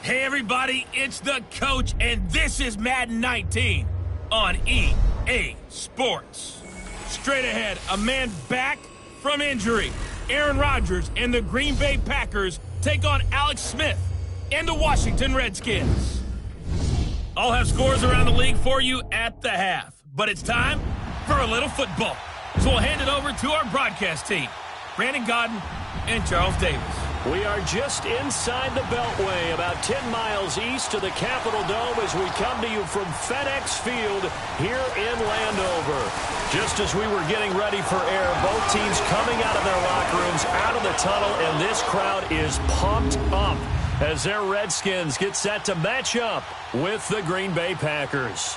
Hey everybody, it's the coach, and this is Madden 19 on EA Sports. Straight ahead, a man back from injury. Aaron Rodgers and the Green Bay Packers take on Alex Smith and the Washington Redskins. I'll have scores around the league for you at the half, but it's time for a little football. So we'll hand it over to our broadcast team, Brandon Gaudin and Charles Davis. We are just inside the Beltway, about 10 miles east of the Capitol Dome as we come to you from FedEx Field here in Landover. Just as we were getting ready for air, both teams coming out of their locker rooms, out of the tunnel, and this crowd is pumped up as their Redskins get set to match up with the Green Bay Packers.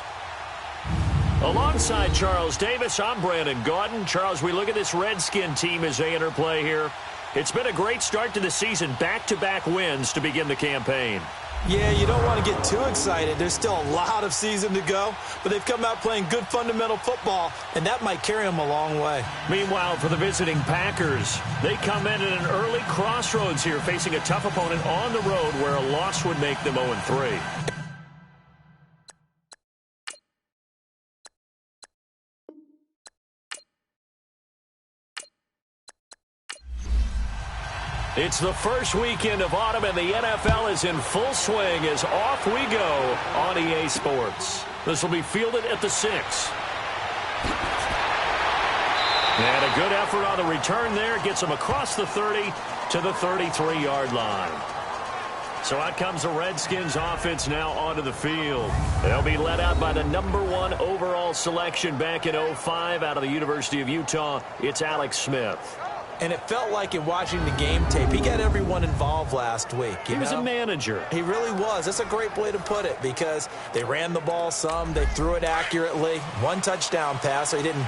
Alongside Charles Davis, I'm Brandon Gaudin. Charles, we look at this Redskin team as they enter play here. It's been a great start to the season, back-to-back wins to begin the campaign. Yeah, you don't want to get too excited. There's still a lot of season to go, but they've come out playing good fundamental football, and that might carry them a long way. Meanwhile, for the visiting Packers, they come in at an early crossroads here, facing a tough opponent on the road where a loss would make them 0-3. It's the first weekend of autumn, and the NFL is in full swing as off we go on EA Sports. This will be fielded at the 6. And a good effort on the return there. Gets them across the 30 to the 33-yard line. So out comes the Redskins offense now onto the field. They'll be led out by the #1 overall selection back in 2005 out of the University of Utah. It's Alex Smith. And it felt like in watching the game tape, he got everyone involved last week. He was a manager. He really was. That's a great way to put it because they ran the ball some. They threw it accurately. One touchdown pass, so he didn't,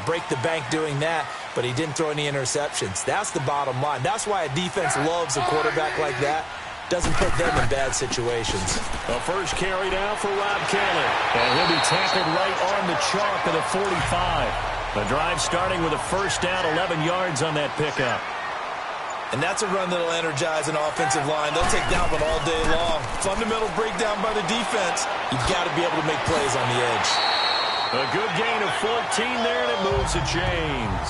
break the bank doing that, but he didn't throw any interceptions. That's the bottom line. That's why a defense loves a quarterback like that. Doesn't put them in bad situations. The first carry now for Rob Kelley. And he'll be tackled right on the chalk of the 45. The drive starting with a first down, 11 yards on that pickup. And that's a run that'll energize an offensive line. They'll take down one all day long. Fundamental breakdown by the defense. You've got to be able to make plays on the edge. A good gain of 14 there, and it moves the chains.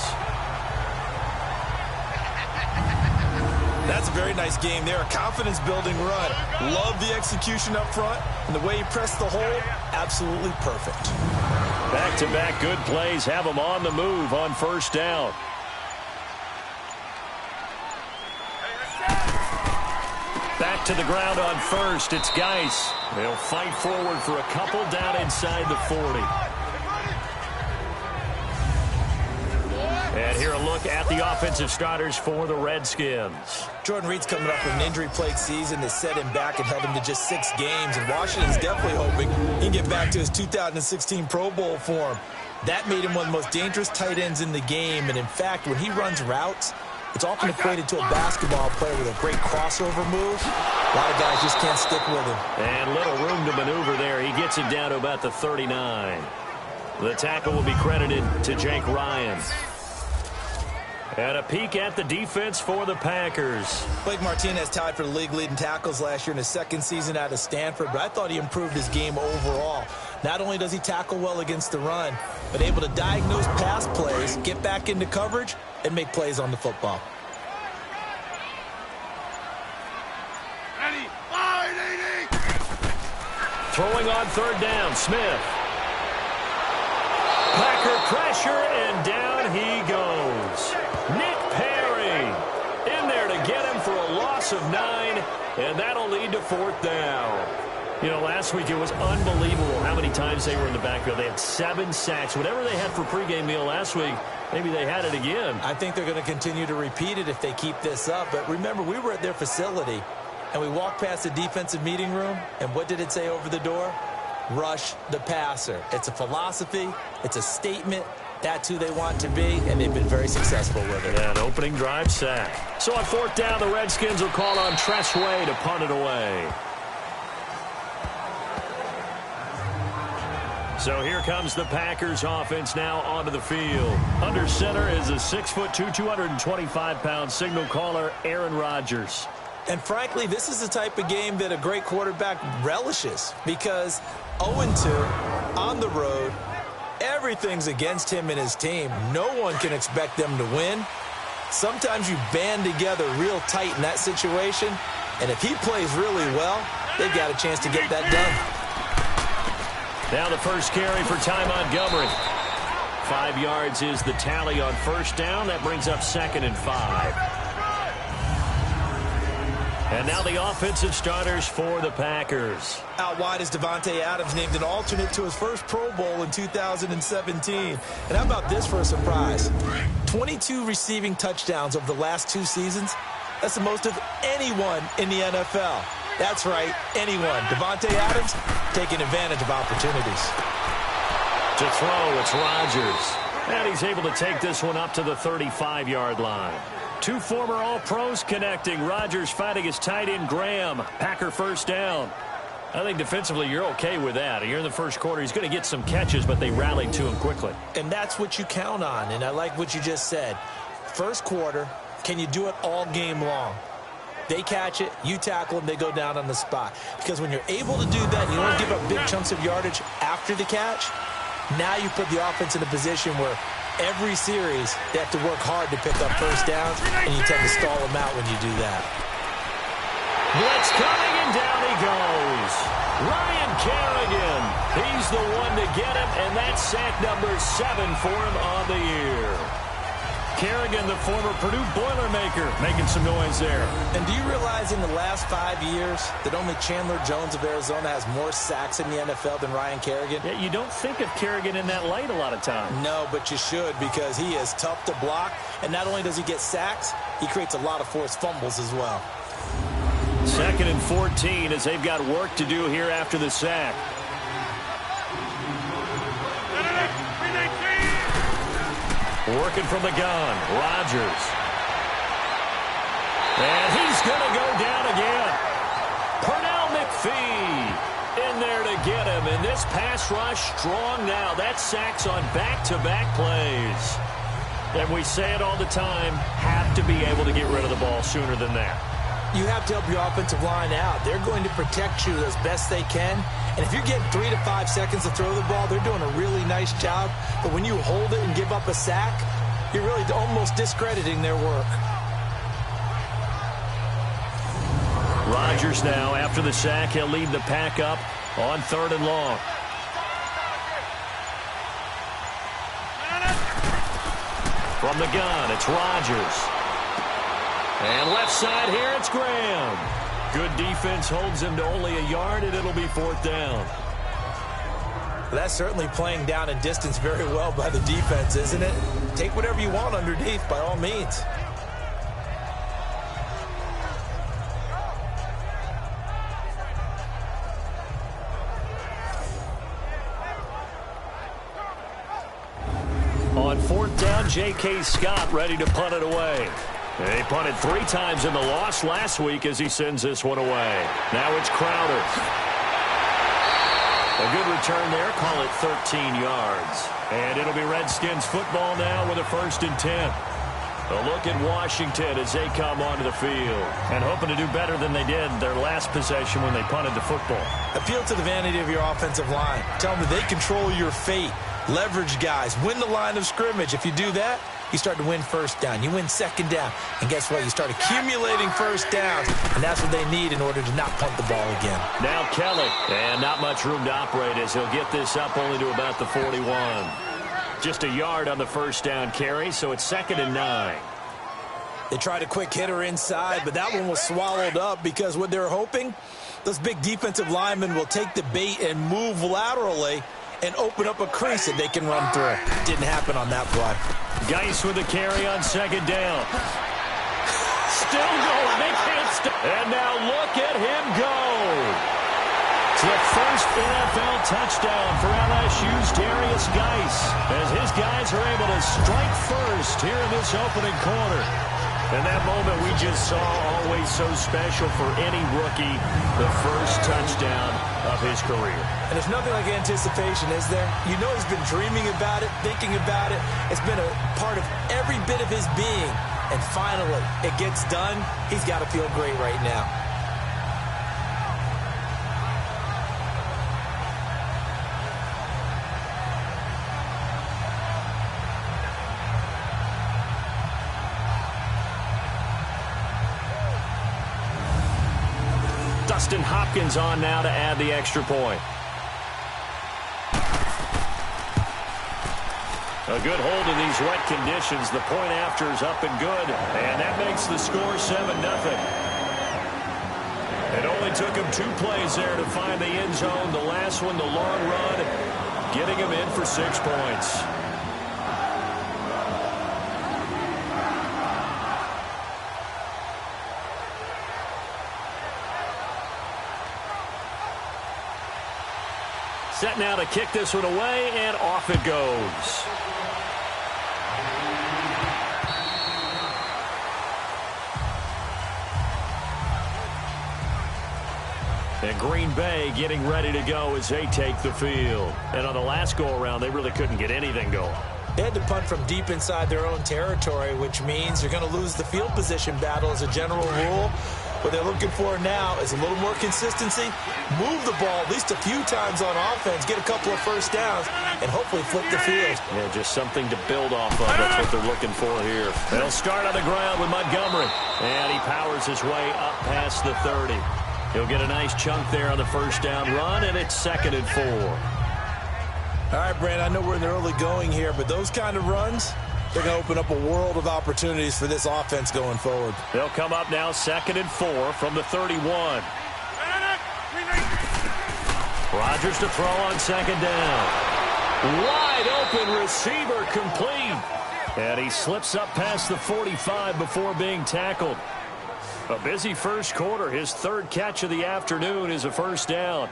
That's a very nice game there. A confidence-building run. Love the execution up front. And the way he pressed the hole, absolutely perfect. Back-to-back good plays have them on the move on first down. Back to the ground on first. It's Geis. They'll fight forward for a couple down inside the 40. And here a look at the offensive starters for the Redskins. Jordan Reed's coming up with an injury-plagued season that set him back and held him to just 6 games. And Washington's definitely hoping he can get back to his 2016 Pro Bowl form. That made him one of the most dangerous tight ends in the game. And in fact, when he runs routes, it's often equated to a basketball player with a great crossover move. A lot of guys just can't stick with him. And little room to maneuver there. He gets it down to about the 39. The tackle will be credited to Jake Ryan. And a peek at the defense for the Packers. Blake Martinez tied for the league-leading tackles last year in his second season out of Stanford, but I thought he improved his game overall. Not only does he tackle well against the run, but able to diagnose pass plays, get back into coverage, and make plays on the football. Ready, fire, Throwing on third down, Smith. Packer pressure, and down he goes. Nick Perry in there to get him for a loss of 9, and that'll lead to fourth down. Last week it was unbelievable how many times they were in the backfield. They had 7 sacks. Whatever they had for pregame meal last week, maybe they had it again. I think they're going to continue to repeat it if they keep this up. But remember, we were at their facility, and we walked past the defensive meeting room, and what did it say over the door? Rush the passer. It's a philosophy. It's a statement. That's who they want to be, and they've been very successful with it. Yeah, an opening drive sack. So on fourth down, the Redskins will call on Tress Way to punt it away. So here comes the Packers offense now onto the field. Under center is a 6'2", 225-pound signal caller, Aaron Rodgers. And frankly, this is the type of game that a great quarterback relishes because 0-2 on the road, everything's against him and his team. No one can expect them to win. Sometimes you band together real tight in that situation, and if he plays really well, they've got a chance to get that done. Now the first carry for Ty Montgomery. 5 yards is the tally on first down. That brings up 2nd and 5. And now the offensive starters for the Packers. Out wide is Davante Adams, named an alternate to his first Pro Bowl in 2017. And how about this for a surprise? 22 receiving touchdowns over the last 2 seasons. That's the most of anyone in the NFL. That's right, anyone. Davante Adams taking advantage of opportunities. To throw, it's Rodgers. And he's able to take this one up to the 35-yard line. 2 former All-Pros connecting. Rodgers fighting his tight end, Graham. Packer first down. I think defensively you're okay with that. Here in the first quarter, he's going to get some catches, but they rallied to him quickly. And that's what you count on, and I like what you just said. First quarter, can you do it all game long? They catch it, you tackle them, they go down on the spot. Because when you're able to do that, you don't give up big chunks of yardage after the catch, now you put the offense in a position where every series, they have to work hard to pick up first downs, and you tend to stall them out when you do that. Blitz coming, and down he goes. Ryan Kerrigan. He's the one to get him, and that's sack number 7 for him on the year. Kerrigan, the former Purdue Boilermaker, making some noise there. And do you realize in the last 5 years that only Chandler Jones of Arizona has more sacks in the NFL than Ryan Kerrigan? Yeah, you don't think of Kerrigan in that light a lot of times. No, but you should, because he is tough to block. And not only does he get sacks, he creates a lot of forced fumbles as well. 2nd and 14 as they've got work to do here after the sack. Working from the gun, Rodgers. And he's going to go down again. Pernell McPhee in there to get him. And this pass rush strong now. That's sacks on back-to-back plays. And we say it all the time, have to be able to get rid of the ball sooner than that. You have to help your offensive line out. They're going to protect you as best they can. And if you're getting 3 to 5 seconds to throw the ball, they're doing a really nice job. But when you hold it and give up a sack, you're really almost discrediting their work. Rodgers now, after the sack, he'll lead the pack up on 3rd and long. From the gun, it's Rodgers. And left side here, it's Graham. Good defense holds him to only a yard, and it'll be 4th down. That's certainly playing down and distance very well by the defense, isn't it? Take whatever you want underneath, by all means. On 4th down, J.K. Scott ready to punt it away. He punted 3 times in the loss last week as he sends this one away. Now it's Crowder. A good return there, call it 13 yards. And it'll be Redskins football now with a 1st and 10. A look at Washington as they come onto the field and hoping to do better than they did their last possession when they punted the football. Appeal to the vanity of your offensive line. Tell them that they control your fate. Leverage guys. Win the line of scrimmage. If you do that, you start to win first down. You win second down. And guess what? You start accumulating first downs. And that's what they need in order to not punt the ball again. Now Kelly. And not much room to operate as he'll get this up only to about the 41. Just a yard on the first down carry, so it's 2nd and 9. They tried a quick hitter inside, but that one was swallowed up because what they're hoping, those big defensive linemen will take the bait and move laterally and open up a crease that they can run through. Didn't happen on that play. Geis with the carry on 2nd down. Still going. They can't stop. And now look at him go. It's the first NFL touchdown for LSU's Darius Geis as his guys are able to strike first here in this opening quarter. And that moment we just saw, always so special for any rookie, the first touchdown of his career. And there's nothing like anticipation, is there? You know he's been dreaming about it, thinking about it. It's been a part of every bit of his being and finally it gets done. He's got to feel great right now. Dustin Hopkins on now to add the extra point. A good hold in these wet conditions. The point after is up and good. And that makes the score 7-0. It only took him 2 plays there to find the end zone. The last one, the long run, getting him in for 6 points. Set now to kick this one away, and off it goes. And Green Bay getting ready to go as they take the field. And on the last go-around, they really couldn't get anything going. They had to punt from deep inside their own territory, which means you're going to lose the field position battle as a general rule. What they're looking for now is a little more consistency, move the ball at least a few times on offense, get a couple of first downs, and hopefully flip the field. Yeah, just something to build off of. That's what they're looking for here. They'll start on the ground with Montgomery. And he powers his way up past the 30. He'll get a nice chunk there on the first down run, and it's 2nd and 4. All right, Brand, I know we're in the early going here, but those kind of runs, they're going to open up a world of opportunities for this offense going forward. They'll come up now 2nd and 4 from the 31. Rodgers to throw on 2nd down. Wide open receiver complete. And he slips up past the 45 before being tackled. A busy first quarter. His 3rd catch of the afternoon is a first down.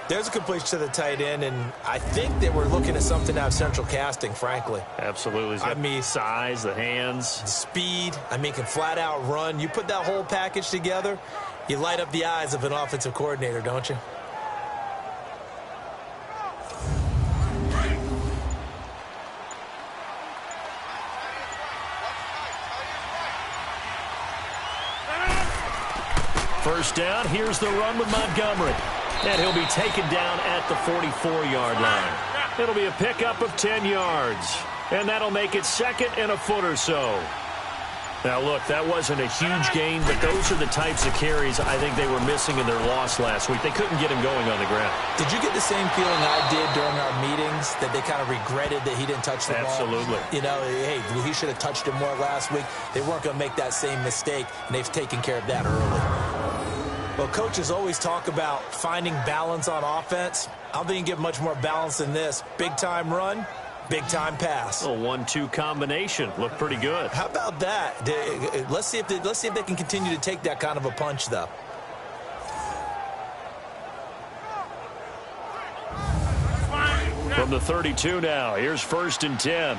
There's a completion to the tight end, and I think they were looking at something out of Central Casting, frankly. Absolutely. I mean, size, the hands. Speed. I mean, can flat out run. You put that whole package together, you light up the eyes of an offensive coordinator, don't you? First down. Here's the run with Montgomery. And he'll be taken down at the 44-yard line. It'll be a pickup of 10 yards. And that'll make it 2nd and a foot or so. Now, look, that wasn't a huge gain, but those are the types of carries I think they were missing in their loss last week. They couldn't get him going on the ground. Did you get the same feeling I did during our meetings, that they kind of regretted that he didn't touch the ball? Absolutely. You know, hey, he should have touched it more last week. They weren't going to make that same mistake, and they've taken care of that early. Well, coaches always talk about finding balance on offense. I don't think you can get much more balance than this. Big-time run, big-time pass. A 1-2 combination. Looked pretty good. How about that? Let's see if they can continue to take that kind of a punch, though. From the 32 now, here's 1st and 10.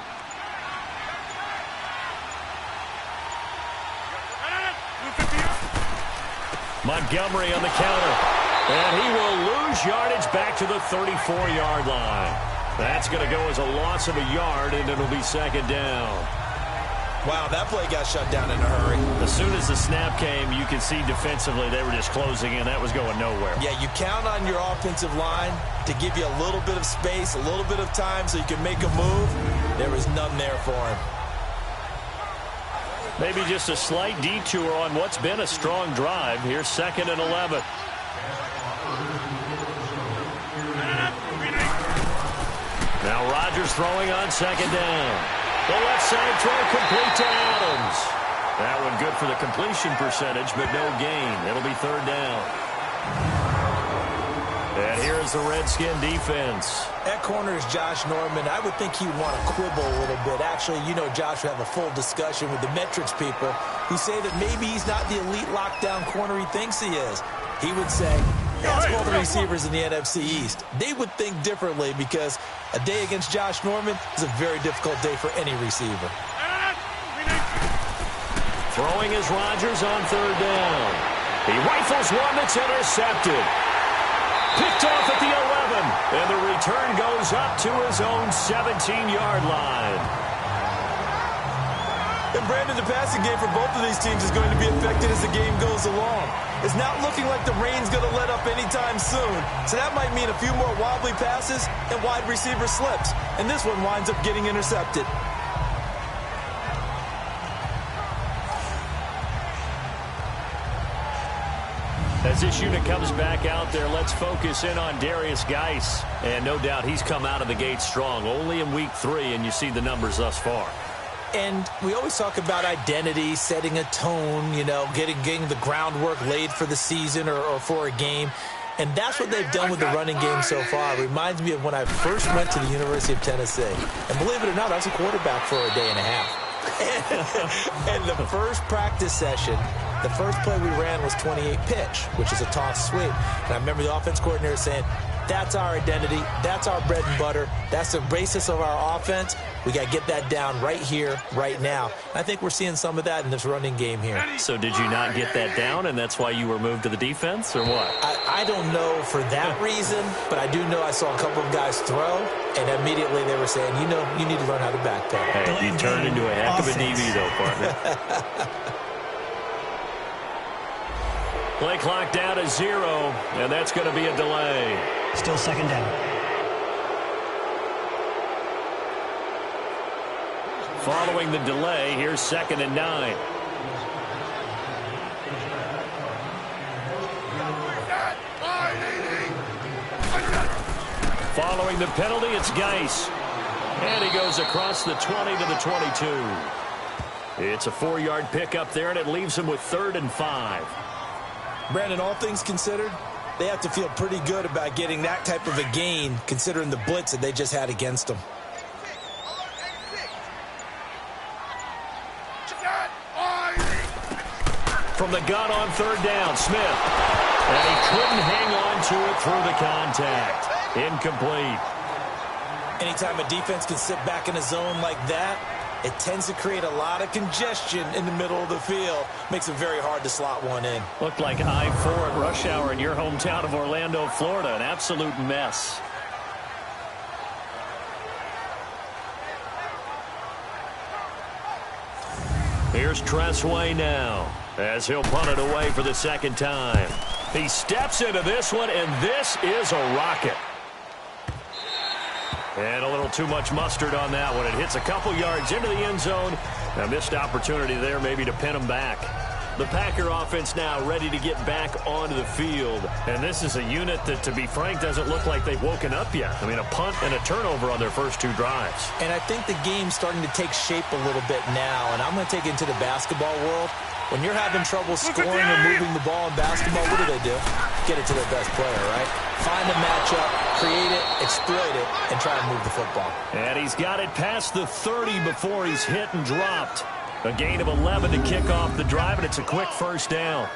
Montgomery on the counter. And he will lose yardage back to the 34-yard line. That's going to go as a loss of a yard, and it'll be 2nd down. Wow, that play got shut down in a hurry. As soon as the snap came, you could see defensively they were just closing in. That was going nowhere. Yeah, you count on your offensive line to give you a little bit of space, a little bit of time so you can make a move. There was none there for him. Maybe just a slight detour on what's been a strong drive. Here's 2nd and 11. Now Rodgers throwing on 2nd down. The left side throw complete to Adams. That one good for the completion percentage, but no gain. It'll be 3rd down. And here's the Redskin defense. At corner is Josh Norman. I would think he'd want to quibble a little bit. Actually, you know, Josh would have a full discussion with the metrics people who say that maybe he's not the elite lockdown corner he thinks he is. He would say, ask all the receivers in the NFC East. They would think differently because a day against Josh Norman is a very difficult day for any receiver. Throwing is Rodgers on 3rd down. He rifles one that's intercepted. Picked off at the 11. And the return goes up to his own 17-yard line. And And Brandon, the passing game for both of these teams is going to be affected as the game goes along. It's not looking like the rain's going to let up anytime soon. So that might mean a few more wobbly passes and wide receiver slips. And this one winds up getting intercepted. As this unit comes back out there, let's focus in on Derrius Guice. And no doubt he's come out of the gate strong, only in week 3, and you see the numbers thus far. And we always talk about identity, setting a tone, you know, getting the groundwork laid for the season or for a game. And that's what they've done with the running game so far. It reminds me of when I first went to the University of Tennessee. And believe it or not, I was a quarterback for a day and a half. And the first practice session, the first play we ran was 28 pitch, which is a toss sweep. And I remember the offense coordinator saying, that's our identity, that's our bread and butter, that's the basis of our offense. We got to get that down right here, right now. And I think we're seeing some of that in this running game here. So did you not get that down, and that's why you were moved to the defense, or what? I don't know for that reason, but I do know I saw a couple of guys throw, and immediately they were saying, you know, you need to learn how to backpedal. Hey, you turned into a heck of a DB, though, partner. Play clock down to 0, and that's going to be a delay. Still second down. Following the delay, here's 2nd and 9. Following the penalty, it's Guice. And he goes across the 20 to the 22. It's a 4-yard pickup there, and it leaves him with 3rd and 5. Brandon, all things considered, they have to feel pretty good about getting that type of a gain, considering the blitz that they just had against them. From the gun on 3rd down, Smith. And he couldn't hang on to it through the contact. Incomplete. Anytime a defense can sit back in a zone like that, it tends to create a lot of congestion in the middle of the field. Makes it very hard to slot one in. Looked like I-4 at rush hour in your hometown of Orlando, Florida. An absolute mess. Here's Tressway now, as he'll punt it away for the 2nd time. He steps into this one, and this is a rocket. And a little too much mustard on that one. It hits a couple yards into the end zone. A missed opportunity there maybe to pin him back. The Packer offense now ready to get back onto the field. And this is a unit that, to be frank, doesn't look like they've woken up yet. I mean, a punt and a turnover on their first 2 drives. And I think the game's starting to take shape a little bit now. And I'm going to take it into the basketball world. When you're having trouble scoring or moving the ball in basketball, what do? Get it to their best player, right? Find a matchup, create it, exploit it, and try and move the football. And he's got it past the 30 before he's hit and dropped. A gain of 11 to kick off the drive, and it's a quick 1st down.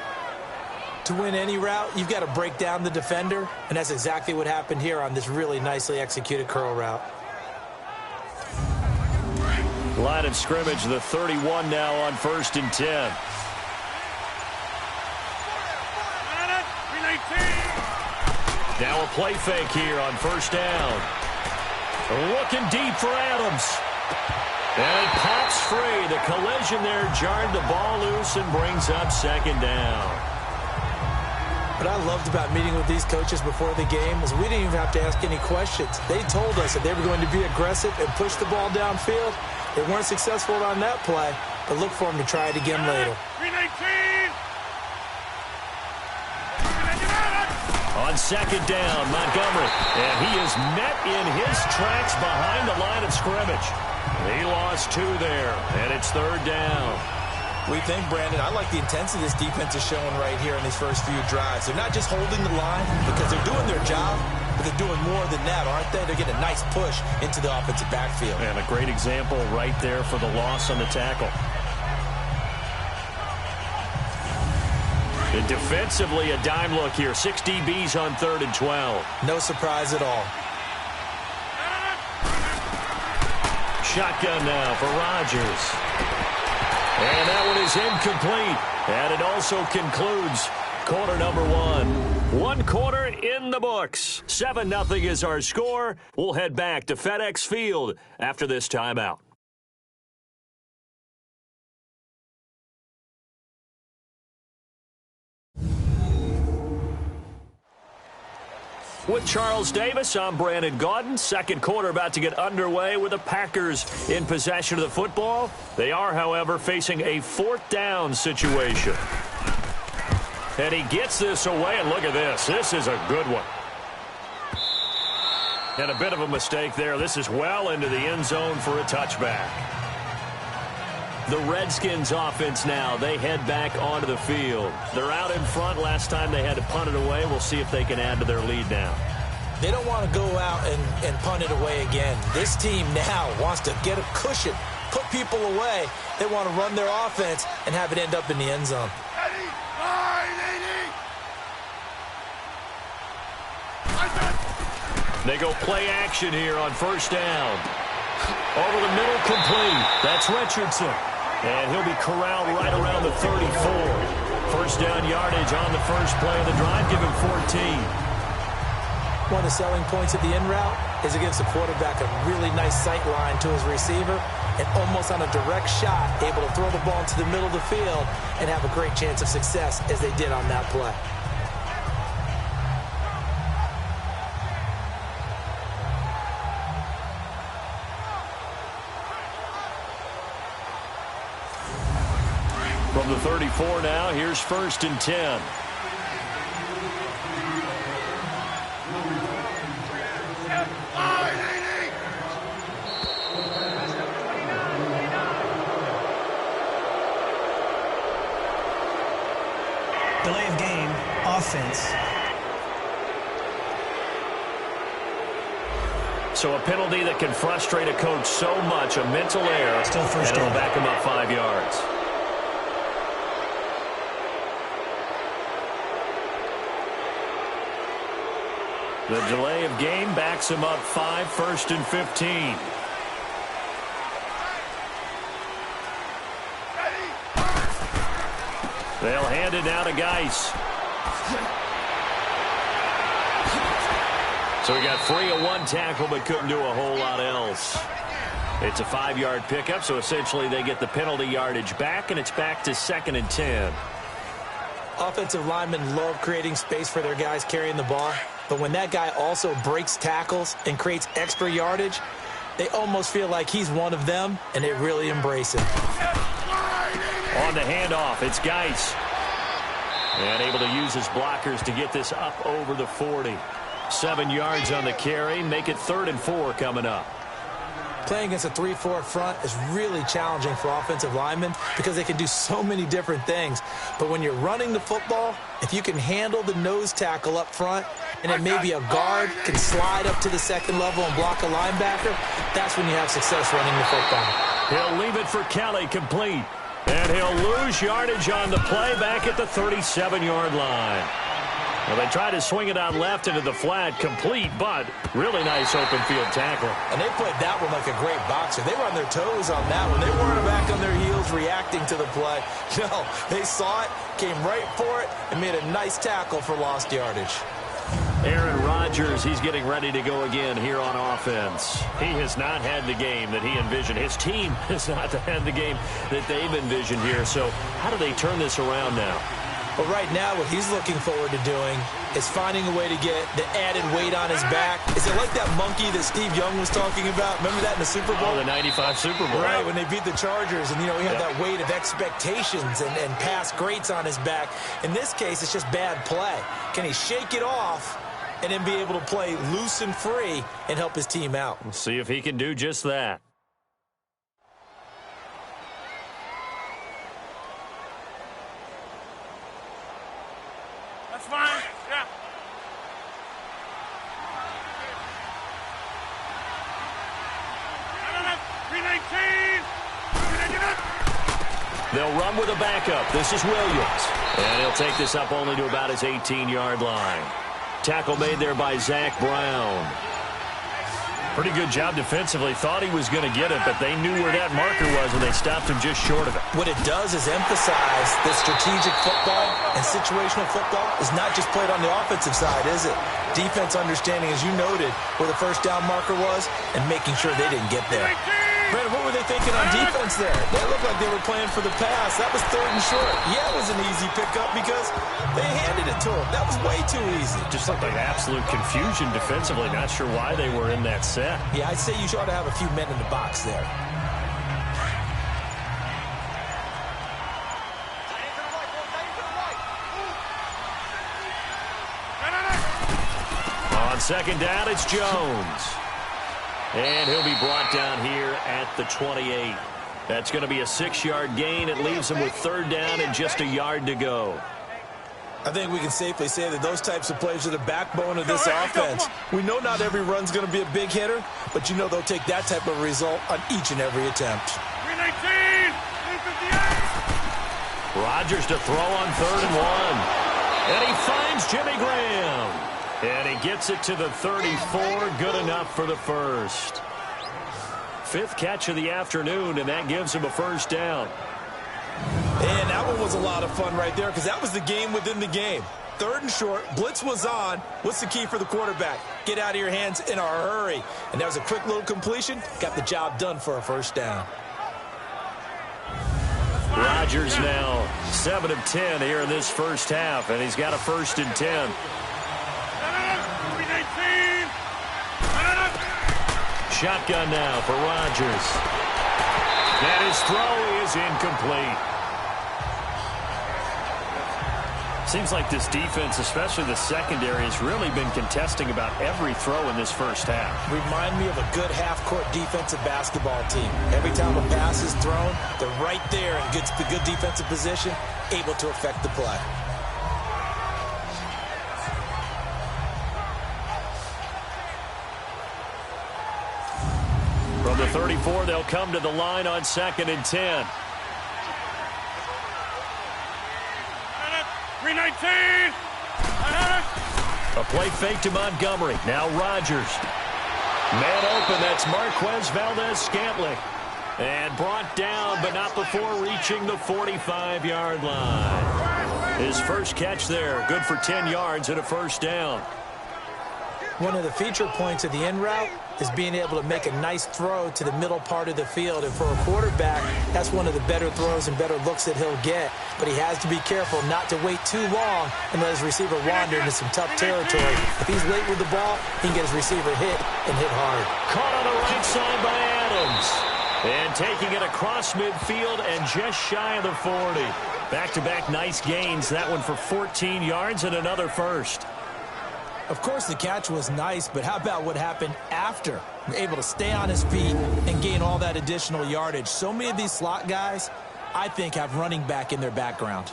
To win any route, you've got to break down the defender, and that's exactly what happened here on this really nicely executed curl route. Line of scrimmage, the 31 now on 1st and 10. Now a play fake here on 1st down. Looking deep for Adams. And it pops free. The collision there jarred the ball loose and brings up 2nd down. What I loved about meeting with these coaches before the game is we didn't even have to ask any questions. They told us that they were going to be aggressive and push the ball downfield. They weren't successful on that play, but look for them to try it again later. On 2nd down, Montgomery. And he is met in his tracks behind the line of scrimmage. He lost 2 there, and it's 3rd down. We think, Brandon, I like the intensity this defense is showing right here in these first few drives. They're not just holding the line because they're doing their job, but they're doing more than that, aren't they? They're getting a nice push into the offensive backfield. And a great example right there for the loss on the tackle. And defensively, a dime look here. 6 DBs on 3rd and 12. No surprise at all. Shotgun now for Rodgers. And that one is incomplete. And it also concludes quarter number 1. 1 quarter in the books. 7-0 is our score. We'll head back to FedEx Field after this timeout. With Charles Davis, I'm Brandon Gaudin. Second quarter about to get underway with the Packers in possession of the football. They are, however, facing a fourth down situation. And he gets this away, and look at this. This is a good one. And a bit of a mistake there. This is well into the end zone for a touchback. The Redskins offense now. They head back onto the field. They're out in front. Last time they had to punt it away. We'll see if they can add to their lead now. They don't want to go out and punt it away again. This team now wants to get a cushion, put people away. They want to run their offense and have it end up in the end zone. They go play action here on first down. Over the middle, complete. That's Richardson. And he'll be corralled right around the 34. First down yardage on the first play of the drive. Give him 14. One of the selling points of the in route is it gives the quarterback a really nice sight line to his receiver and almost on a direct shot, able to throw the ball into the middle of the field and have a great chance of success as they did on that play. From the 34 now, here's first and 10. Delay of game, offense. So a penalty that can frustrate a coach so much, a mental error, Still first and it'll down. back him up 5 yards. The delay of game backs him up 5, first and 15. They'll hand it now to Geis. So he got free of one tackle but couldn't do a whole lot else. It's a 5-yard pickup, so essentially they get the penalty yardage back, and it's back to second and 10. Offensive linemen love creating space for their guys carrying the ball, but when that guy also breaks tackles and creates extra yardage, they almost feel like he's one of them, and they really embrace it. On the handoff, it's Geis. And able to use his blockers to get this up over the 40. 7 yards on the carry, make it 3rd and 4 coming up. Playing against a 3-4 front is really challenging for offensive linemen because they can do so many different things. But when you're running the football, if you can handle the nose tackle up front, and then maybe a guard can slide up to the second level and block a linebacker, that's when you have success running the football. He'll leave it for Kelly, complete. And he'll lose yardage on the play back at the 37-yard line. Well, they try to swing it out left into the flat, complete, but really nice open field tackle. And they played that one like a great boxer. They were on their toes on that one. They weren't back on their heels reacting to the play. No, they saw it, came right for it, and made a nice tackle for lost yardage. Aaron Rodgers, he's getting ready to go again here on offense. He has not had the game that he envisioned. His team has not had the game that they've envisioned here. So how do they turn this around now? But right now, what he's looking forward to doing is finding a way to get the added weight on his back. Is it like that monkey that Steve Young was talking about? Remember that in the Super Bowl? Oh, the 95 Super Bowl. Right, when they beat the Chargers, and, he had that weight of expectations and past greats on his back. In this case, it's just bad play. Can he shake it off and then be able to play loose and free and help his team out? We'll see if he can do just that. That's fine. Yeah. They'll run with a backup. This is Williams. And he'll take this up only to about his 18-yard line. Tackle made there by Zach Brown. Pretty good job defensively. Thought he was going to get it, but they knew where that marker was, and they stopped him just short of it. What it does is emphasize that strategic football and situational football is not just played on the offensive side, is it? Defense understanding, as you noted, where the first down marker was and making sure they didn't get there. Brandon, what were they thinking on defense there? They looked like they were playing for the pass. That was 3rd and short. Yeah, it was an easy pickup because they handed it to him. That was way too easy. Just looked like absolute confusion defensively. Not sure why they were in that set. Yeah, I'd say you ought to have a few men in the box there. On 2nd down, it's Jones. And he'll be brought down here at the 28. That's going to be a 6-yard gain. It leaves him with 3rd down and just a yard to go. I think we can safely say that those types of plays are the backbone of this offense. We know not every run's going to be a big hitter, but you know they'll take that type of result on each and every attempt. 319, 358. Rodgers to throw on 3rd and 1. And he finds Jimmy Graham. And he gets it to the 34. Good enough for the first. 5th catch of the afternoon, and that gives him a 1st down. And that one was a lot of fun right there because that was the game within the game. 3rd and short, blitz was on. What's the key for the quarterback? Get out of your hands in a hurry. And that was a quick little completion. Got the job done for a 1st down. Rodgers now 7 of 10 here in this first half, and he's got a 1st and 10. Shotgun now for Rodgers. And his throw is incomplete. Seems like this defense, especially the secondary, has really been contesting about every throw in this first half. Remind me of a good half-court defensive basketball team. Every time a pass is thrown, they're right there in good defensive position, able to affect the play. From the 34, they'll come to the line on 2nd and 10. 319. A play fake to Montgomery. Now Rodgers. Man open, that's Marquez Valdes-Scantling. And brought down, but not before reaching the 45-yard line. His first catch there, good for 10 yards and a 1st down. One of the feature points of the in route is being able to make a nice throw to the middle part of the field. And for a quarterback, that's one of the better throws and better looks that he'll get. But he has to be careful not to wait too long and let his receiver wander into some tough territory. If he's late with the ball, he can get his receiver hit and hit hard. Caught on the right side by Adams. And taking it across midfield and just shy of the 40. Back-to-back nice gains. That one for 14 yards and another 1st. Of course, the catch was nice, but how about what happened after? Able to stay on his feet and gain all that additional yardage. So many of these slot guys, I think, have running back in their background.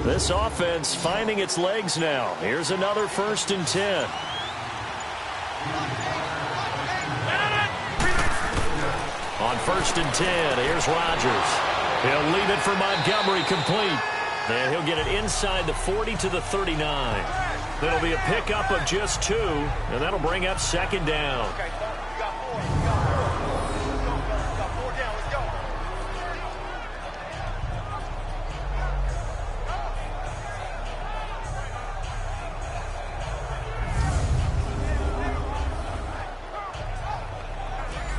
This offense finding its legs now. Here's another 1st and 10. On 1st and 10, here's Rodgers. He'll leave it for Montgomery complete. And he'll get it inside the 40 to the 39. That'll be a pickup of just 2, and that'll bring up 2nd down.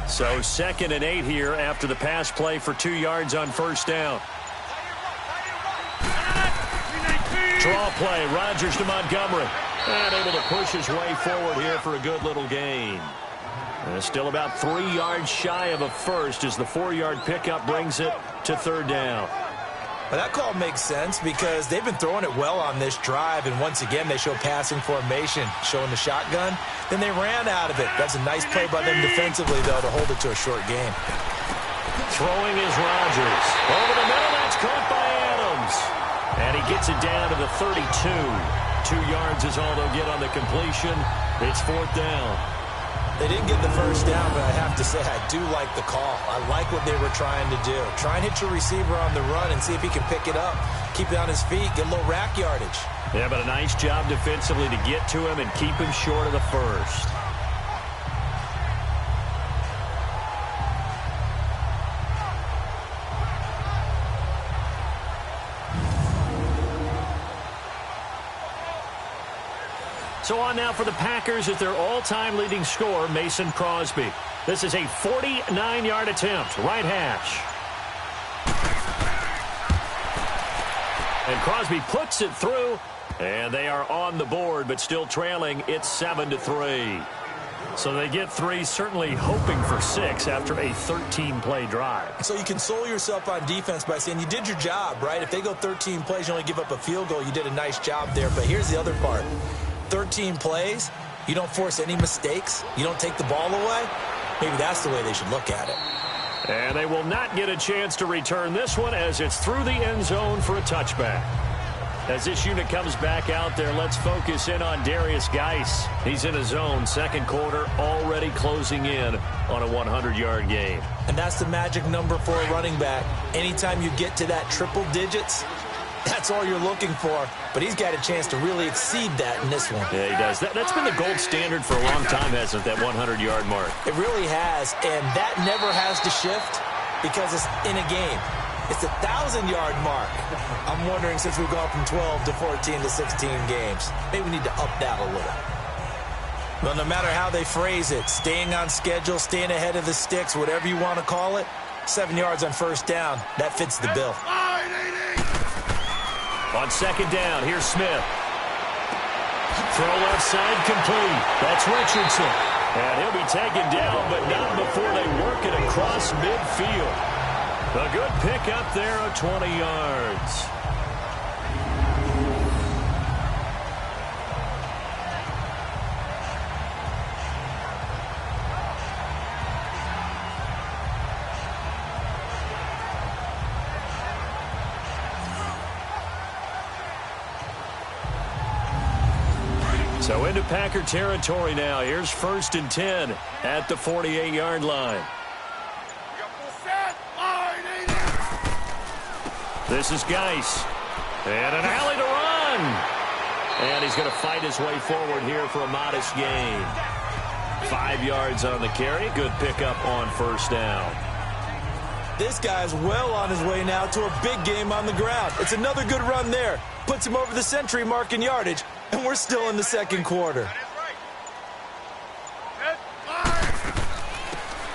So 2nd and 8 here after the pass play for 2 yards on 1st down. Draw play, Rodgers to Montgomery. And able to push his way forward here for a good little gain. And still about 3 yards shy of a 1st as the 4-yard pickup brings it to 3rd down. Well, that call makes sense because they've been throwing it well on this drive, and once again they show passing formation, showing the shotgun. Then they ran out of it. That's a nice play by them defensively, though, to hold it to a short game. Throwing is Rodgers. Over the middle, that's caught by Adams. And he gets it down to the 32. 2 yards is all they'll get on the completion. It's 4th down. They didn't get the 1st down, but I have to say I do like the call. I like what they were trying to do. Try and hit your receiver on the run and see if he can pick it up. Keep it on his feet, get a little rack yardage. Yeah, but a nice job defensively to get to him and keep him short of the 1st. So on now for the Packers is their all-time leading scorer, Mason Crosby. This is a 49-yard attempt, right hash. And Crosby puts it through, and they are on the board, but still trailing. It's 7-3. So they get 3, certainly hoping for 6 after a 13-play drive. So you console yourself on defense by saying you did your job, right? If they go 13 plays, you only give up a field goal, you did a nice job there. But here's the other part. 13 plays, you don't force any mistakes, you don't take the ball away. Maybe that's the way they should look at it. And they will not get a chance to return this one as it's through the end zone for a touchback. As this unit comes back out there, let's focus in on Darius Geis. He's in his zone, second quarter, already closing in on a 100-yard gain. And that's the magic number for a running back. Anytime you get to that triple digits, that's all you're looking for. But he's got a chance to really exceed that in this one. Yeah, he does. That's been the gold standard for a long time, hasn't it, that 100-yard mark? It really has, and that never has to shift because it's in a game. It's a 1,000-yard mark. I'm wondering, since we've gone from 12 to 14 to 16 games, maybe we need to up that a little. Well, no matter how they phrase it, staying on schedule, staying ahead of the sticks, whatever you want to call it, 7 yards on first down, that fits the bill. On second down, here's Smith. Throw left side complete. That's Richardson. And he'll be taken down, but not before they work it across midfield. A good pickup there of 20 yards. So into Packer territory now. Here's 1st and 10 at the 48-yard line. This is Geis. And an alley to run. And he's going to fight his way forward here for a modest gain. 5 yards on the carry. Good pickup on first down. This guy's well on his way now to a big game on the ground. It's another good run there. Puts him over the century mark in yardage. And we're still in the second quarter.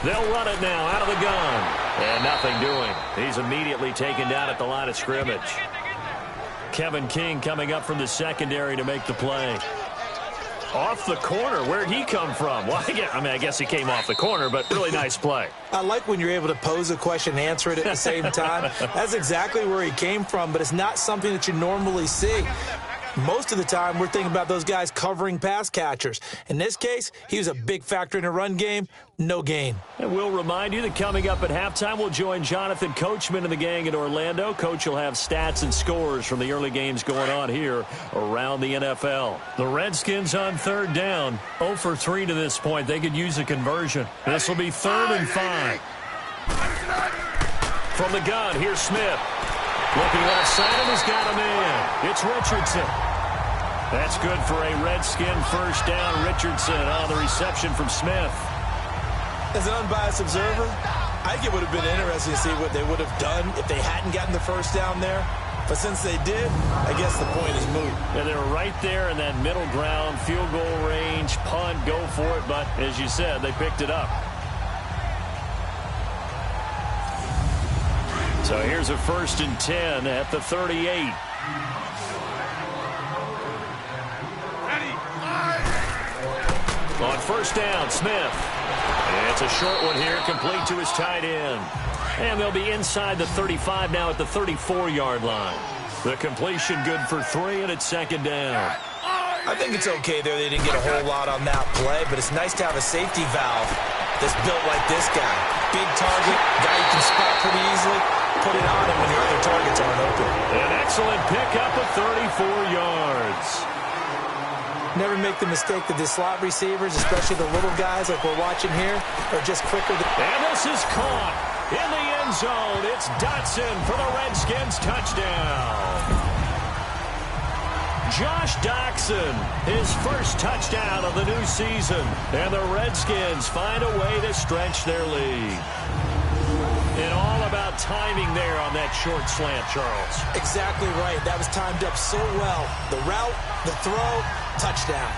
They'll run it now out of the gun. And nothing doing. He's immediately taken down at the line of scrimmage. Kevin King coming up from the secondary to make the play. Off the corner. Where'd he come from? Well, I guess he came off the corner, but really nice play. I like when you're able to pose a question and answer it at the same time. That's exactly where he came from, but it's not something that you normally see. Most of the time, we're thinking about those guys covering pass catchers. In this case, he was a big factor in a run game. No gain. And we'll remind you that coming up at halftime, we'll join Jonathan Coachman and the gang in Orlando. Coach will have stats and scores from the early games going on here around the NFL. The Redskins on third down, 0 for 3 to this point. They could use a conversion. This will be 3rd and 5. From the gun, here's Smith. Looking left side, and he's got a man. It's Richardson. That's good for a Redskin first down. Richardson on the reception from Smith. As an unbiased observer, I think it would have been interesting to see what they would have done if they hadn't gotten the first down there. But since they did, I guess the point is moot. Yeah, they were right there in that middle ground, field goal range, punt, go for it. But as you said, they picked it up. So here's a 1st and 10 at the 38. On first down, Smith. It's a short one here, complete to his tight end. And they'll be inside the 35 now at the 34-yard line. The completion good for 3, and it's 2nd down. I think it's okay there. They didn't get a whole lot on that play, but it's nice to have a safety valve that's built like this guy. Big target, guy you can spot pretty easily. Put it on him when your other targets aren't open. An excellent pickup of 34 yards. Never make the mistake that the slot receivers, especially the little guys like we're watching here, are just quicker than... And this is caught in the end zone. It's Dotson for the Redskins touchdown. Josh Doctson, his first touchdown of the new season. And the Redskins find a way to stretch their lead. And all about timing there on that short slant, Charles. Exactly right. That was timed up so well. The route, the throw, touchdown.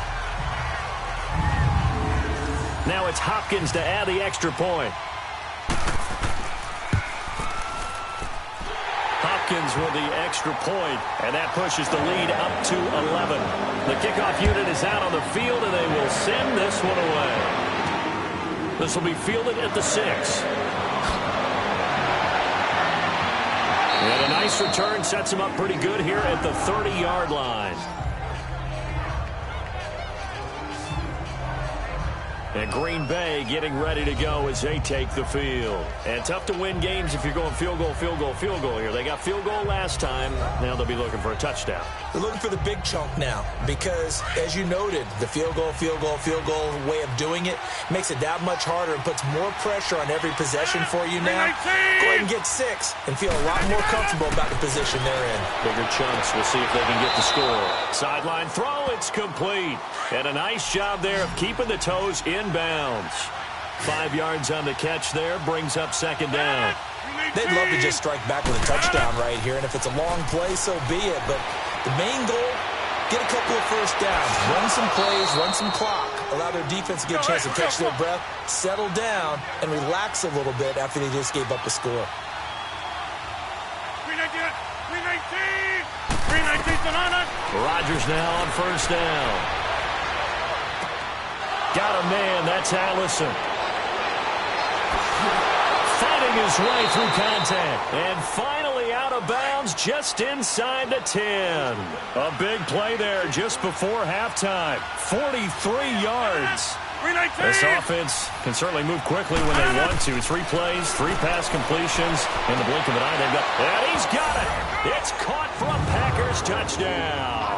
Now it's Hopkins to add the extra point. Hopkins with the extra point, and that pushes the lead up to 11. The kickoff unit is out on the field, and they will send this one away. This will be fielded at the 6. And a nice return sets him up pretty good here at the 30-yard line. And Green Bay getting ready to go as they take the field. And tough to win games if you're going field goal, field goal, field goal here. They got field goal last time. Now they'll be looking for a touchdown. They're looking for the big chunk now because, as you noted, the field goal way of doing it makes it that much harder and puts more pressure on every possession for you now. Go ahead and get 6 and feel a lot more comfortable about the position they're in. Bigger chunks. We'll see if they can get the score. Sideline throw. It's complete. And a nice job there of keeping the toes inbounds. 5 yards on the catch there. Brings up second down. They'd love to just strike back with a touchdown right here. And if it's a long play, so be it. But the main goal, get a couple of first downs. Run some plays, run some clock. Allow their defense to get a chance to catch their breath, settle down, and relax a little bit after they just gave up a score. 319 banana. Rodgers now on first down. Got a man. That's Allison. Fighting his way through contact. And finally out of bounds just inside the 10. A big play there just before halftime. 43 yards. This offense can certainly move quickly when they want to. 3 plays, 3 pass completions. In the blink of an eye, they've got... And he's got it. It's caught for a Packers touchdown.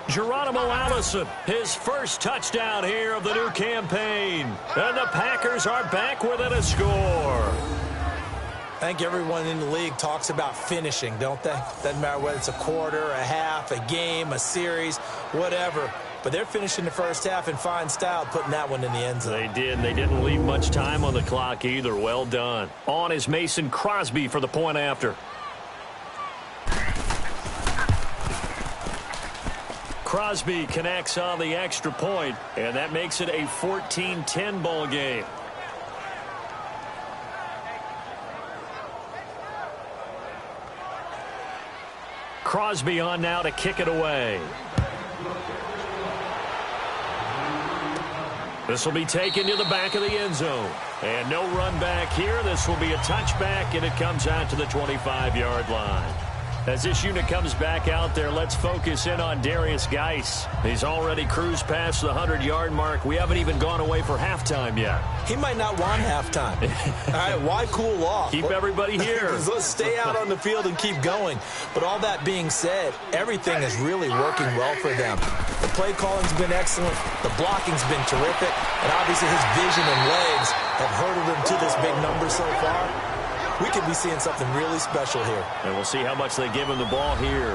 Geronimo Allison, his first touchdown here of the new campaign. And the Packers are back within a score. I think everyone in the league talks about finishing, don't they? Doesn't matter whether it's a quarter, a half, a game, a series, whatever. But they're finishing the first half in fine style, putting that one in the end zone. They did. They didn't leave much time on the clock either. Well done. On is Mason Crosby for the point after. Crosby connects on the extra point, and that makes it a 14-10 ball game. Crosby on now to kick it away. This will be taken to the back of the end zone. And no run back here. This will be a touchback, and it comes out to the 25-yard line. As this unit comes back out there, let's focus in on Darius Geis. He's already cruised past the 100-yard mark. We haven't even gone away for halftime yet. He might not want halftime. All right, why cool off? Keep everybody here. Let's stay out on the field and keep going. But all that being said, everything is really working well for them. The play calling's been excellent. The blocking's been terrific. And obviously his vision and legs have hurdled him to this big number so far. We could be seeing something really special here. And we'll see how much they give him the ball here.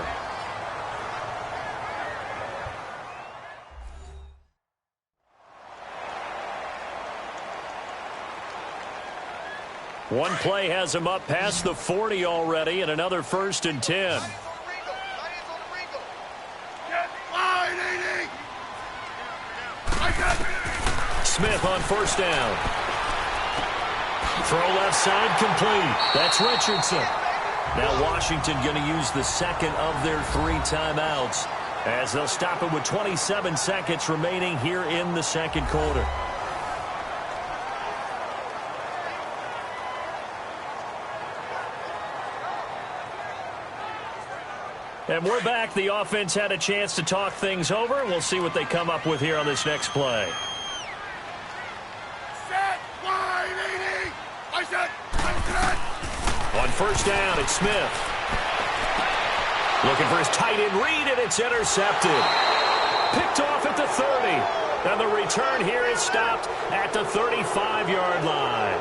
One play has him up past the 40 already, and another 1st and 10. Smith on first down. Throw left side complete. That's Richardson. Now Washington going to use the second of their 3 timeouts as they'll stop it with 27 seconds remaining here in the second quarter. And we're back. The offense had a chance to talk things over, and we'll see what they come up with here on this next play. On first down, it's Smith. Looking for his tight end read, and it's intercepted. Picked off at the 30. And the return here is stopped at the 35-yard line.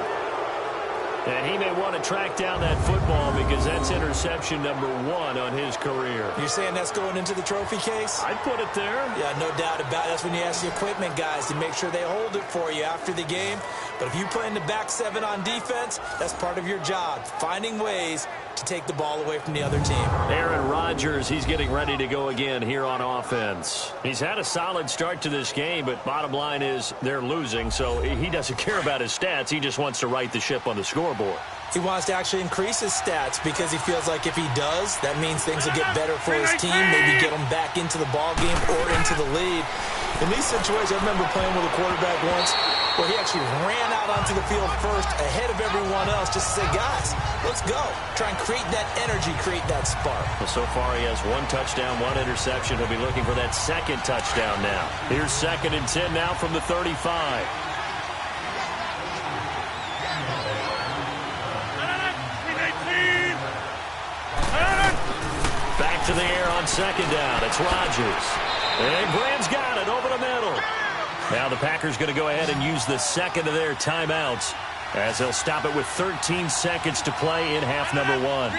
And he may want to track down that football because that's interception number 1 on his career. You're saying that's going into the trophy case? I'd put it there. Yeah, no doubt about it. That's when you ask the equipment guys to make sure they hold it for you after the game. But if you play in the back 7 on defense, that's part of your job, finding ways to take the ball away from the other team. Aaron Rodgers, he's getting ready to go again here on offense. He's had a solid start to this game, but bottom line is they're losing, so he doesn't care about his stats. He just wants to right the ship on the scoreboard. He wants to actually increase his stats because he feels like if he does, that means things will get better for his team, maybe get him back into the ball game or into the lead. In these situations, I remember playing with a quarterback once where he actually ran out onto the field first ahead of everyone else just to say, guys, let's go. Try and create that energy, create that spark. Well, so far he has 1 touchdown, 1 interception. He'll be looking for that second touchdown now. Here's 2nd and 10 now from the 35. Back to the air on 2nd down. It's Rodgers. And Graham's got it over the middle. Now the Packers going to go ahead and use the second of their timeouts as they'll stop it with 13 seconds to play in half number 1.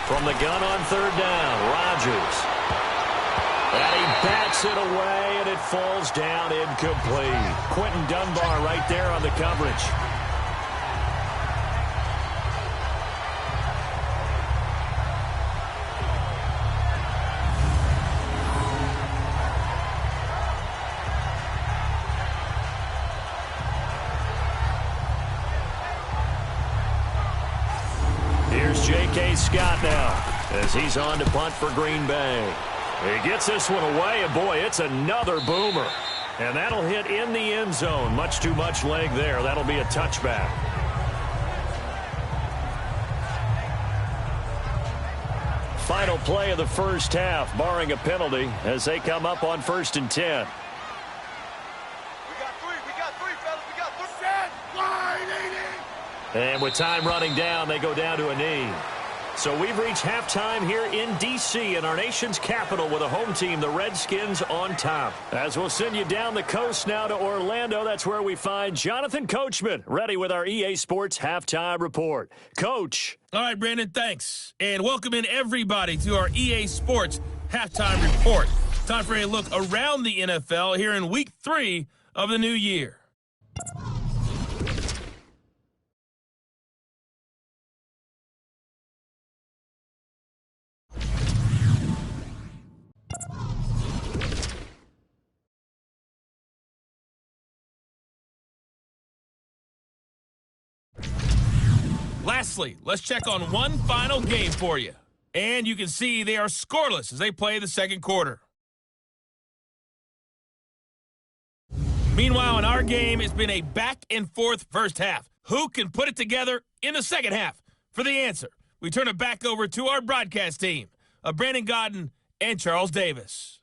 From the gun on 3rd down, Rodgers. And he bats it away, and it falls down incomplete. Quentin Dunbar right there on the coverage. J.K. Scott now as he's on to punt for Green Bay. He gets this one away, and boy, it's another boomer. And that'll hit in the end zone. Much too much leg there. That'll be a touchback. Final play of the first half, barring a penalty, as they come up on 1st and 10. And with time running down, they go down to a knee. So we've reached halftime here in D.C. in our nation's capital with a home team, the Redskins, on top. As we'll send you down the coast now to Orlando, that's where we find Jonathan Coachman, ready with our EA Sports Halftime Report. Coach. All right, Brandon, thanks. And welcome in everybody to our EA Sports Halftime Report. Time for a look around the NFL here in Week 3 of the new year. Lastly, let's check on one final game for you. And you can see they are scoreless as they play the second quarter. Meanwhile, in our game, it's been a back-and-forth first half. Who can put it together in the second half? For the answer, we turn it back over to our broadcast team of Brandon Gaudin and Charles Davis.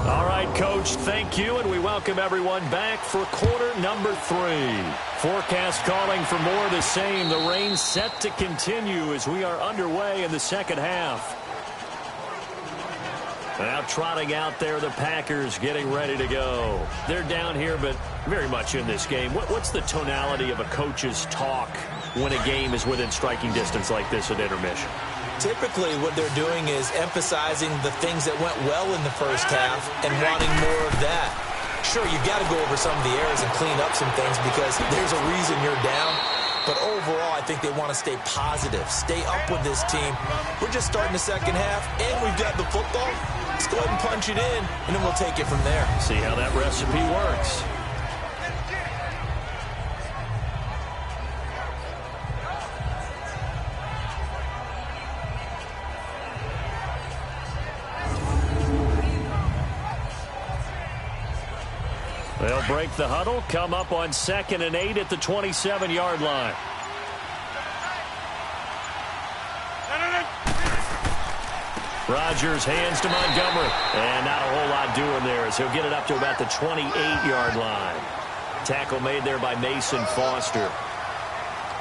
All right, Coach, thank you, and we welcome everyone back for quarter number 3. Forecast calling for more of the same. The rain set to continue as we are underway in the second half. Now trotting out there, the Packers getting ready to go. They're down here, but very much in this game. What's the tonality of a coach's talk when a game is within striking distance like this at intermission? Typically, what they're doing is emphasizing the things that went well in the first half and wanting more of that. Sure, you've got to go over some of the errors and clean up some things because there's a reason you're down. But overall, I think they want to stay positive, stay up with this team. We're just starting the second half, and we've got the football. Let's go ahead and punch it in, and then we'll take it from there. See how that recipe works. They'll break the huddle, come up on 2nd and 8 at the 27-yard line. Rodgers hands to Montgomery. And not a whole lot doing there as he'll get it up to about the 28-yard line. Tackle made there by Mason Foster.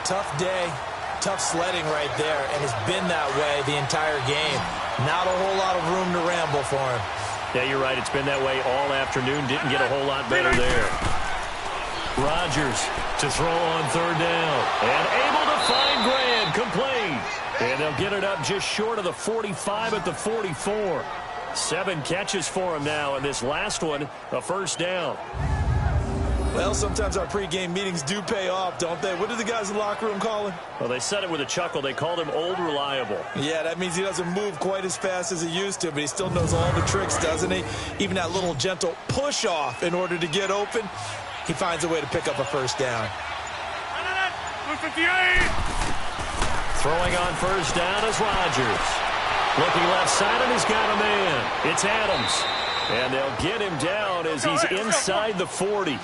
Tough day, tough sledding right there, and it's been that way the entire game. Not a whole lot of room to ramble for him. Yeah, you're right. It's been that way all afternoon. Didn't get a whole lot better there. Rodgers to throw on third down. And able to find Grant, complete. And they'll get it up just short of the 45 at the 44. 7 catches for him now, and this last one, a first down. Well, sometimes our pregame meetings do pay off, don't they? What do the guys in the locker room call him? Well, they said it with a chuckle. They called him Old Reliable. Yeah, that means he doesn't move quite as fast as he used to, but he still knows all the tricks, doesn't he? Even that little gentle push-off in order to get open, he finds a way to pick up a first down. Throwing on first down is Rodgers. Looking left side, and he's got a man. It's Adams. And they'll get him down as he's inside the 40.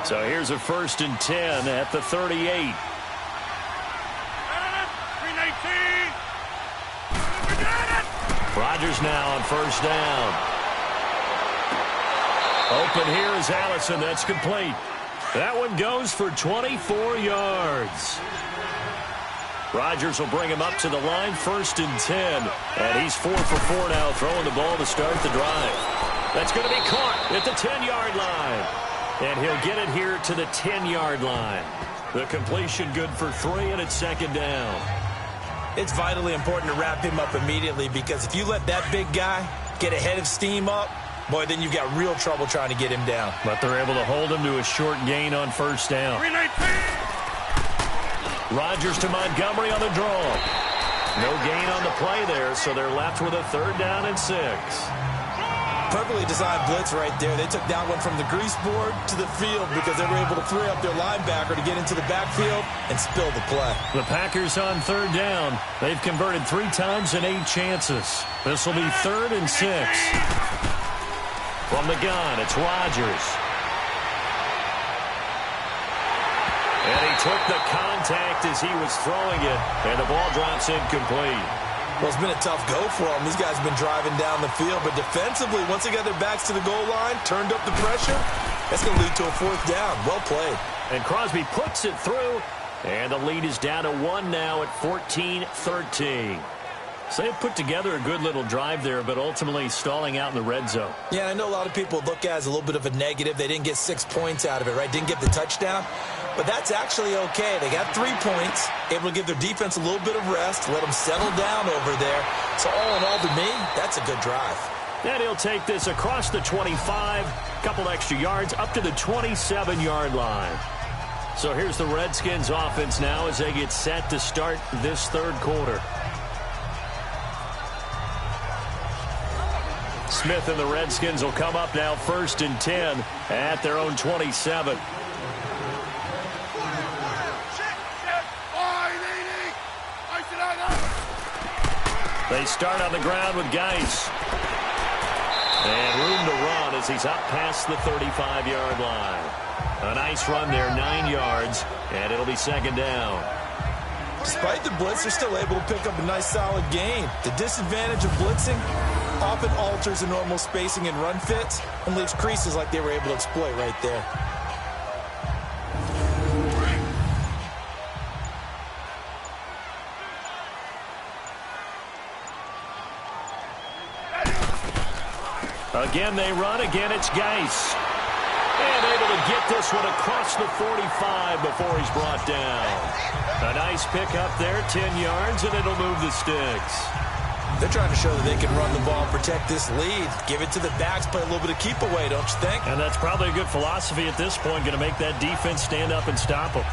So here's a 1st and 10 at the 38. Rodgers now on first down. Open here is Allison. That's complete. That one goes for 24 yards. Rodgers will bring him up to the line, 1st and 10. And he's 4 for 4 now, throwing the ball to start the drive. That's going to be caught at the 10-yard line. And he'll get it here to the 10-yard line. The completion good for 3, and it's 2nd down. It's vitally important to wrap him up immediately, because if you let that big guy get a head of steam up, boy, then you've got real trouble trying to get him down. But they're able to hold him to a short gain on first down. Rodgers to Montgomery on the draw. No gain on the play there, so they're left with a 3rd down and 6. Perfectly designed blitz right there. They took that one from the grease board to the field because they were able to free up their linebacker to get into the backfield and spill the play. The Packers on 3rd down. They've converted 3 times in 8 chances. This will be 3rd and 6. From the gun, it's Rodgers. And he took the contact as he was throwing it, and the ball drops incomplete. Well, it's been a tough go for them. These guys have been driving down the field, but defensively, once they got their backs to the goal line, turned up the pressure, that's going to lead to a 4th down. Well played. And Crosby puts it through, and the lead is down to 1 now at 14-13. So they've put together a good little drive there, but ultimately stalling out in the red zone. Yeah, I know a lot of people look at it as a little bit of a negative. They didn't get 6 points out of it, right? Didn't get the touchdown. But that's actually okay. They got 3 points, able to give their defense a little bit of rest, let them settle down over there. So all in all, to me, that's a good drive. And he'll take this across the 25, couple extra yards, up to the 27-yard line. So here's the Redskins offense now as they get set to start this 3rd quarter. Smith and the Redskins will come up now 1st and 10 at their own 27. They start on the ground with Geis. And room to run as he's up past the 35-yard line. A nice run there, 9 yards, and it'll be 2nd down. Despite the blitz, they're still able to pick up a nice solid gain. The disadvantage of blitzing often alters the normal spacing and run fits and leaves creases like they were able to exploit right there. Again, they run. Again, it's Geis. And able to get this one across the 45 before he's brought down. A nice pick up there, 10 yards, and it'll move the sticks. They're trying to show that they can run the ball, protect this lead. Give it to the backs, play a little bit of keep away, don't you think? And that's probably a good philosophy at this point, going to make that defense stand up and stop them.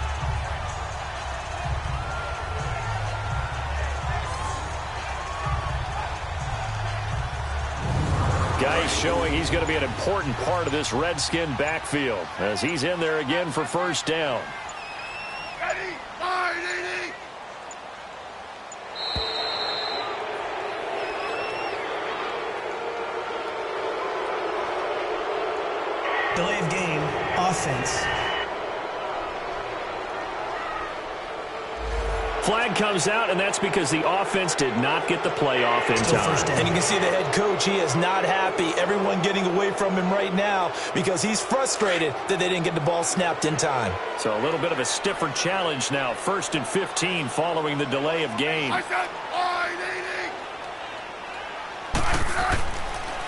Geis showing he's going to be an important part of this Redskin backfield as he's in there again for 1st down. Delay of game, offense. Flag comes out, and that's because the offense did not get the play off in time. And you can see the head coach, he is not happy. Everyone getting away from him right now because he's frustrated that they didn't get the ball snapped in time. So a little bit of a stiffer challenge now. 1st and 15 following the delay of game.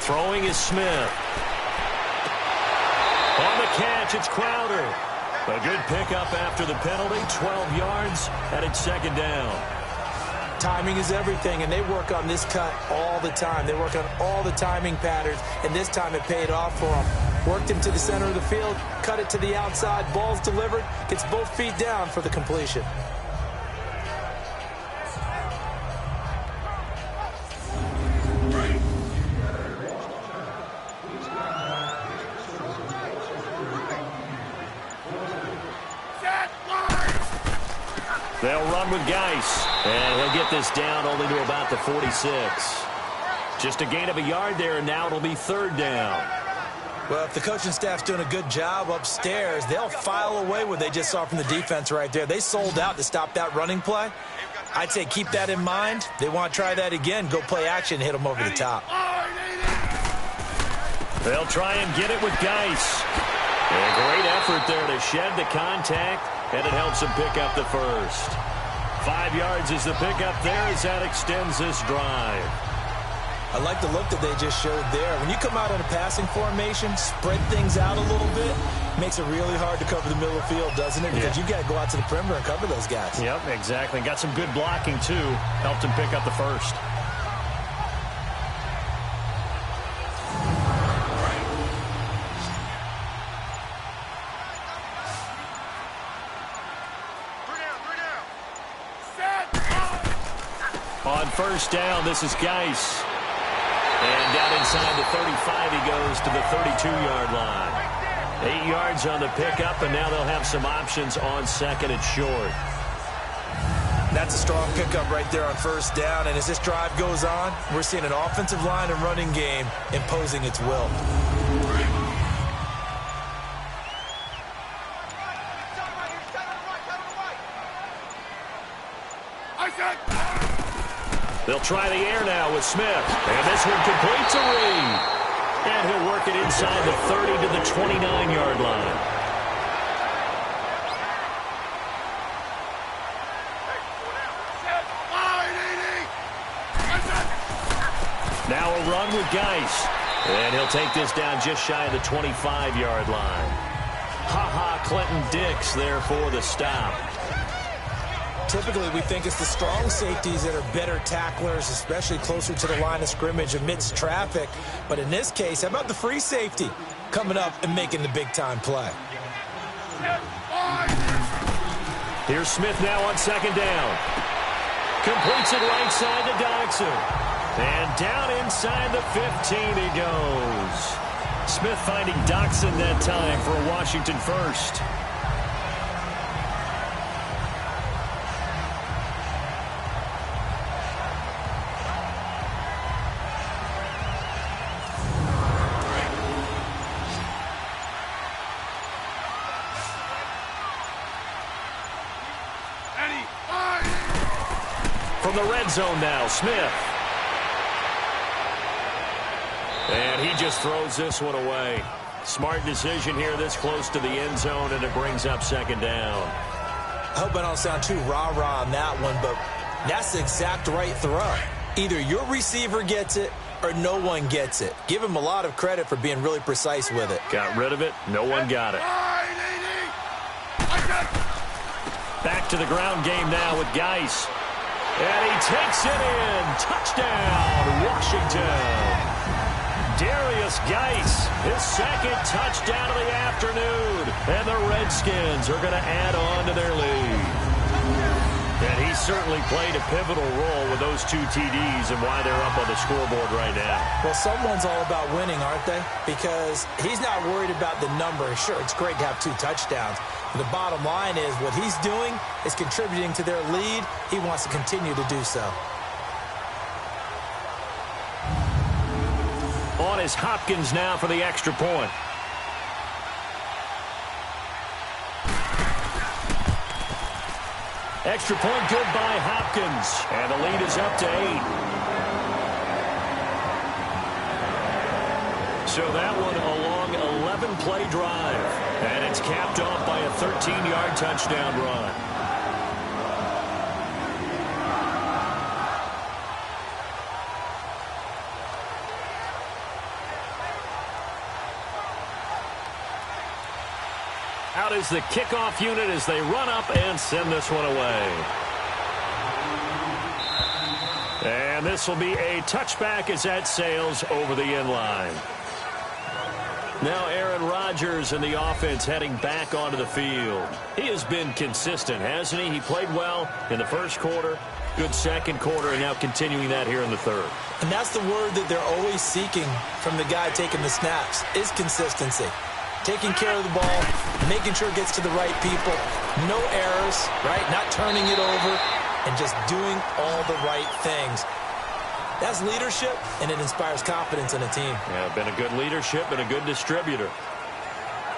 Throwing is Smith. On the catch, pitch. It's Crowder. A good pickup after the penalty, 12 yards, and it's second down. Timing is everything, and they work on this cut all the time. They work on all the timing patterns, and this time it paid off for them. Worked him to the center of the field, cut it to the outside, ball's delivered, gets both feet down for the completion. They'll run with Geis, and he'll get this down only to about the 46. Just a gain of a yard there, and now it'll be third down. Well, if the coaching staff's doing a good job upstairs, they'll file away what they just saw from the defense right there. They sold out to stop that running play. I'd say keep that in mind. They want to try that again, go play action, hit them over the top. They'll try and get it with Geis. A great effort there to shed the contact, and it helps him pick up the first. 5 yards is the pickup there as that extends this drive. I like the look that they just showed there. When you come out in a passing formation, spread things out a little bit, makes it really hard to cover the middle of the field, doesn't it? Because you've got to go out to the perimeter and cover those guys. Yep, exactly. Got some good blocking, too. Helped him pick up the first. On first down, this is Geis. And down inside the 35, he goes to the 32-yard line. 8 yards on the pickup, and now they'll have some options on second and short. That's a strong pickup right there on first down, and as this drive goes on, we're seeing an offensive line and running game imposing its will. They'll try the air now with Smith. And this one completes a read. And he'll work it inside the 30 to the 29-yard line. Now a run with Geis. And he'll take this down just shy of the 25-yard line. Ha-ha, Clinton Dix there for the stop. Typically, we think it's the strong safeties that are better tacklers, especially closer to the line of scrimmage amidst traffic. But in this case, how about the free safety coming up and making the big-time play? Here's Smith now on second down. Completes it right side to Dodson. And down inside the 15 he goes. Smith finding Dodson that time for a Washington first. From the red zone now, Smith. And he just throws this one away. Smart decision here this close to the end zone, and it brings up second down. I hope I don't sound too rah-rah on that one, but that's the exact right throw. Either your receiver gets it or no one gets it. Give him a lot of credit for being really precise with it. Got rid of it. No one got it. Back to the ground game now with Geis. And he takes it in. Touchdown, Washington. Darius Geis, his second touchdown of the afternoon. And the Redskins are going to add on to their lead. And he certainly played a pivotal role with those 2 TDs and why they're up on the scoreboard right now. Well, someone's all about winning, aren't they? Because he's not worried about the number. Sure, it's great to have 2 touchdowns. The bottom line is what he's doing is contributing to their lead. He wants to continue to do so. On is Hopkins now for the extra point. Extra point good by Hopkins. And the lead is up to 8. So that one a long 11-play drive. And it's capped off by a 13-yard touchdown run. Out is the kickoff unit as they run up and send this one away. And this will be a touchback as that sails over the end line. Now Aaron Rodgers and the offense heading back onto the field. He has been consistent, hasn't he? He played well in the first quarter, good second quarter, and now continuing that here in the third. And that's the word that they're always seeking from the guy taking the snaps, is consistency. Taking care of the ball, making sure it gets to the right people, no errors, right? Not turning it over, and just doing all the right things. That's leadership, and it inspires confidence in a team. Yeah, been a good leadership and a good distributor.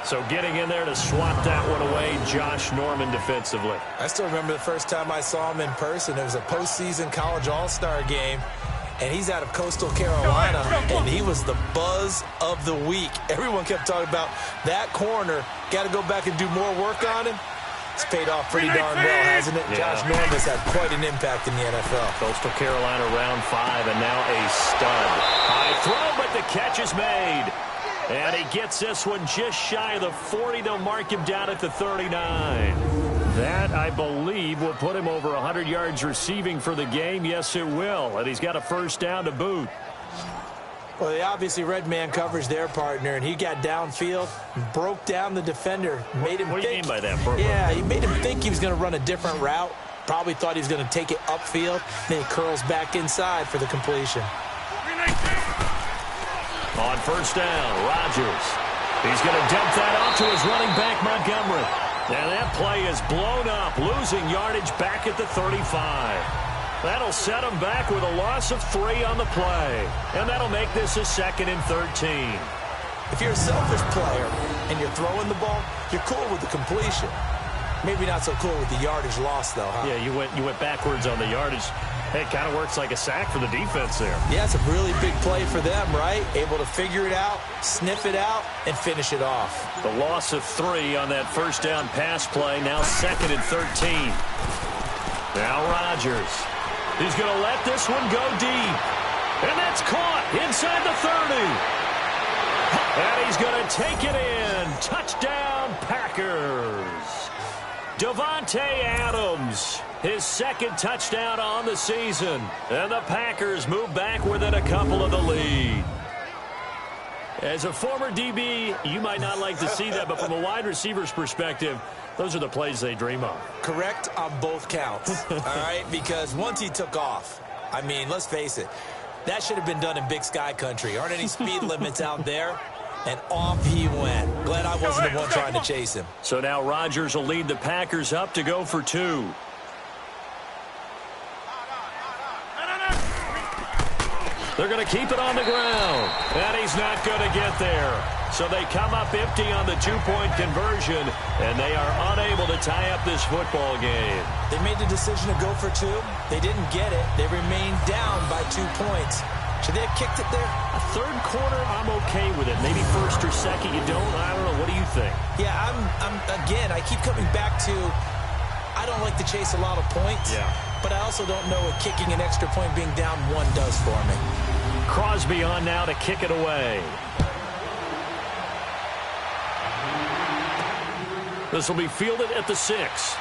So getting in there to swat that one away, Josh Norman defensively. I still remember the first time I saw him in person. It was a postseason college all-star game, and he's out of Coastal Carolina, and he was the buzz of the week. Everyone kept talking about that corner. Got to go back and do more work on him. It's paid off pretty darn well, hasn't it? Yeah. Josh Norman's had quite an impact in the NFL. Coastal Carolina round 5, and now a stud. High throw, but the catch is made. And he gets this one just shy of the 40. They'll mark him down at the 39. That, I believe, will put him over 100 yards receiving for the game. Yes, it will. And he's got a first down to boot. Well, they obviously red man coverage their partner, and he got downfield, broke down the defender, made him What do you mean by that? Yeah, he made him think he was going to run a different route. Probably thought he was going to take it upfield. Then he curls back inside for the completion. On first down, Rodgers. He's going to dump that off to his running back, Montgomery. And that play is blown up, losing yardage back at the 35. That'll set him back with a loss of 3 on the play. And that'll make this a 2nd and 13. If you're a selfish player and you're throwing the ball, you're cool with the completion. Maybe not so cool with the yardage loss, though, huh? Yeah, you went backwards on the yardage. Hey, it kind of works like a sack for the defense there. Yeah, it's a really big play for them, right? Able to figure it out, sniff it out, and finish it off. The loss of 3 on that first down pass play, now 2nd and 13. Now Rodgers. He's going to let this one go deep. And that's caught inside the 30. And he's going to take it in. Touchdown, Packers. Davante Adams, his 2nd touchdown on the season. And the Packers move back within a couple of the lead. As a former DB, you might not like to see that, but from a wide receiver's perspective, those are the plays they dream of. Correct on both counts, all right? Because once he took off, I mean, let's face it, that should have been done in Big Sky Country. Aren't any speed limits out there? And off he went. Glad I wasn't the one trying to chase him. So now Rodgers will lead the Packers up to go for 2. They're going to keep it on the ground. And he's not going to get there. So they come up empty on the 2-point conversion, and they are unable to tie up this football game. They made the decision to go for 2. They didn't get it. They remained down by 2 points. Should they have kicked it there? A third quarter, I'm okay with it. Maybe first or second, you don't. I don't know. What do you think? Yeah, again, I keep coming back to I don't like to chase a lot of points. Yeah. But I also don't know what kicking an extra point being down 1 does for me. Crosby on now to kick it away. This will be fielded at the 6.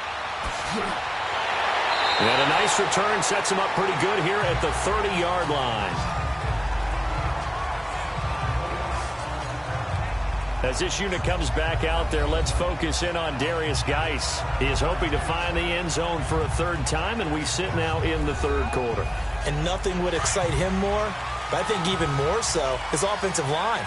And a nice return sets him up pretty good here at the 30-yard line. As this unit comes back out there, let's focus in on Darius Geis. He is hoping to find the end zone for a 3rd time, and we sit now in the 3rd quarter. And nothing would excite him more, but I think even more so, his offensive line.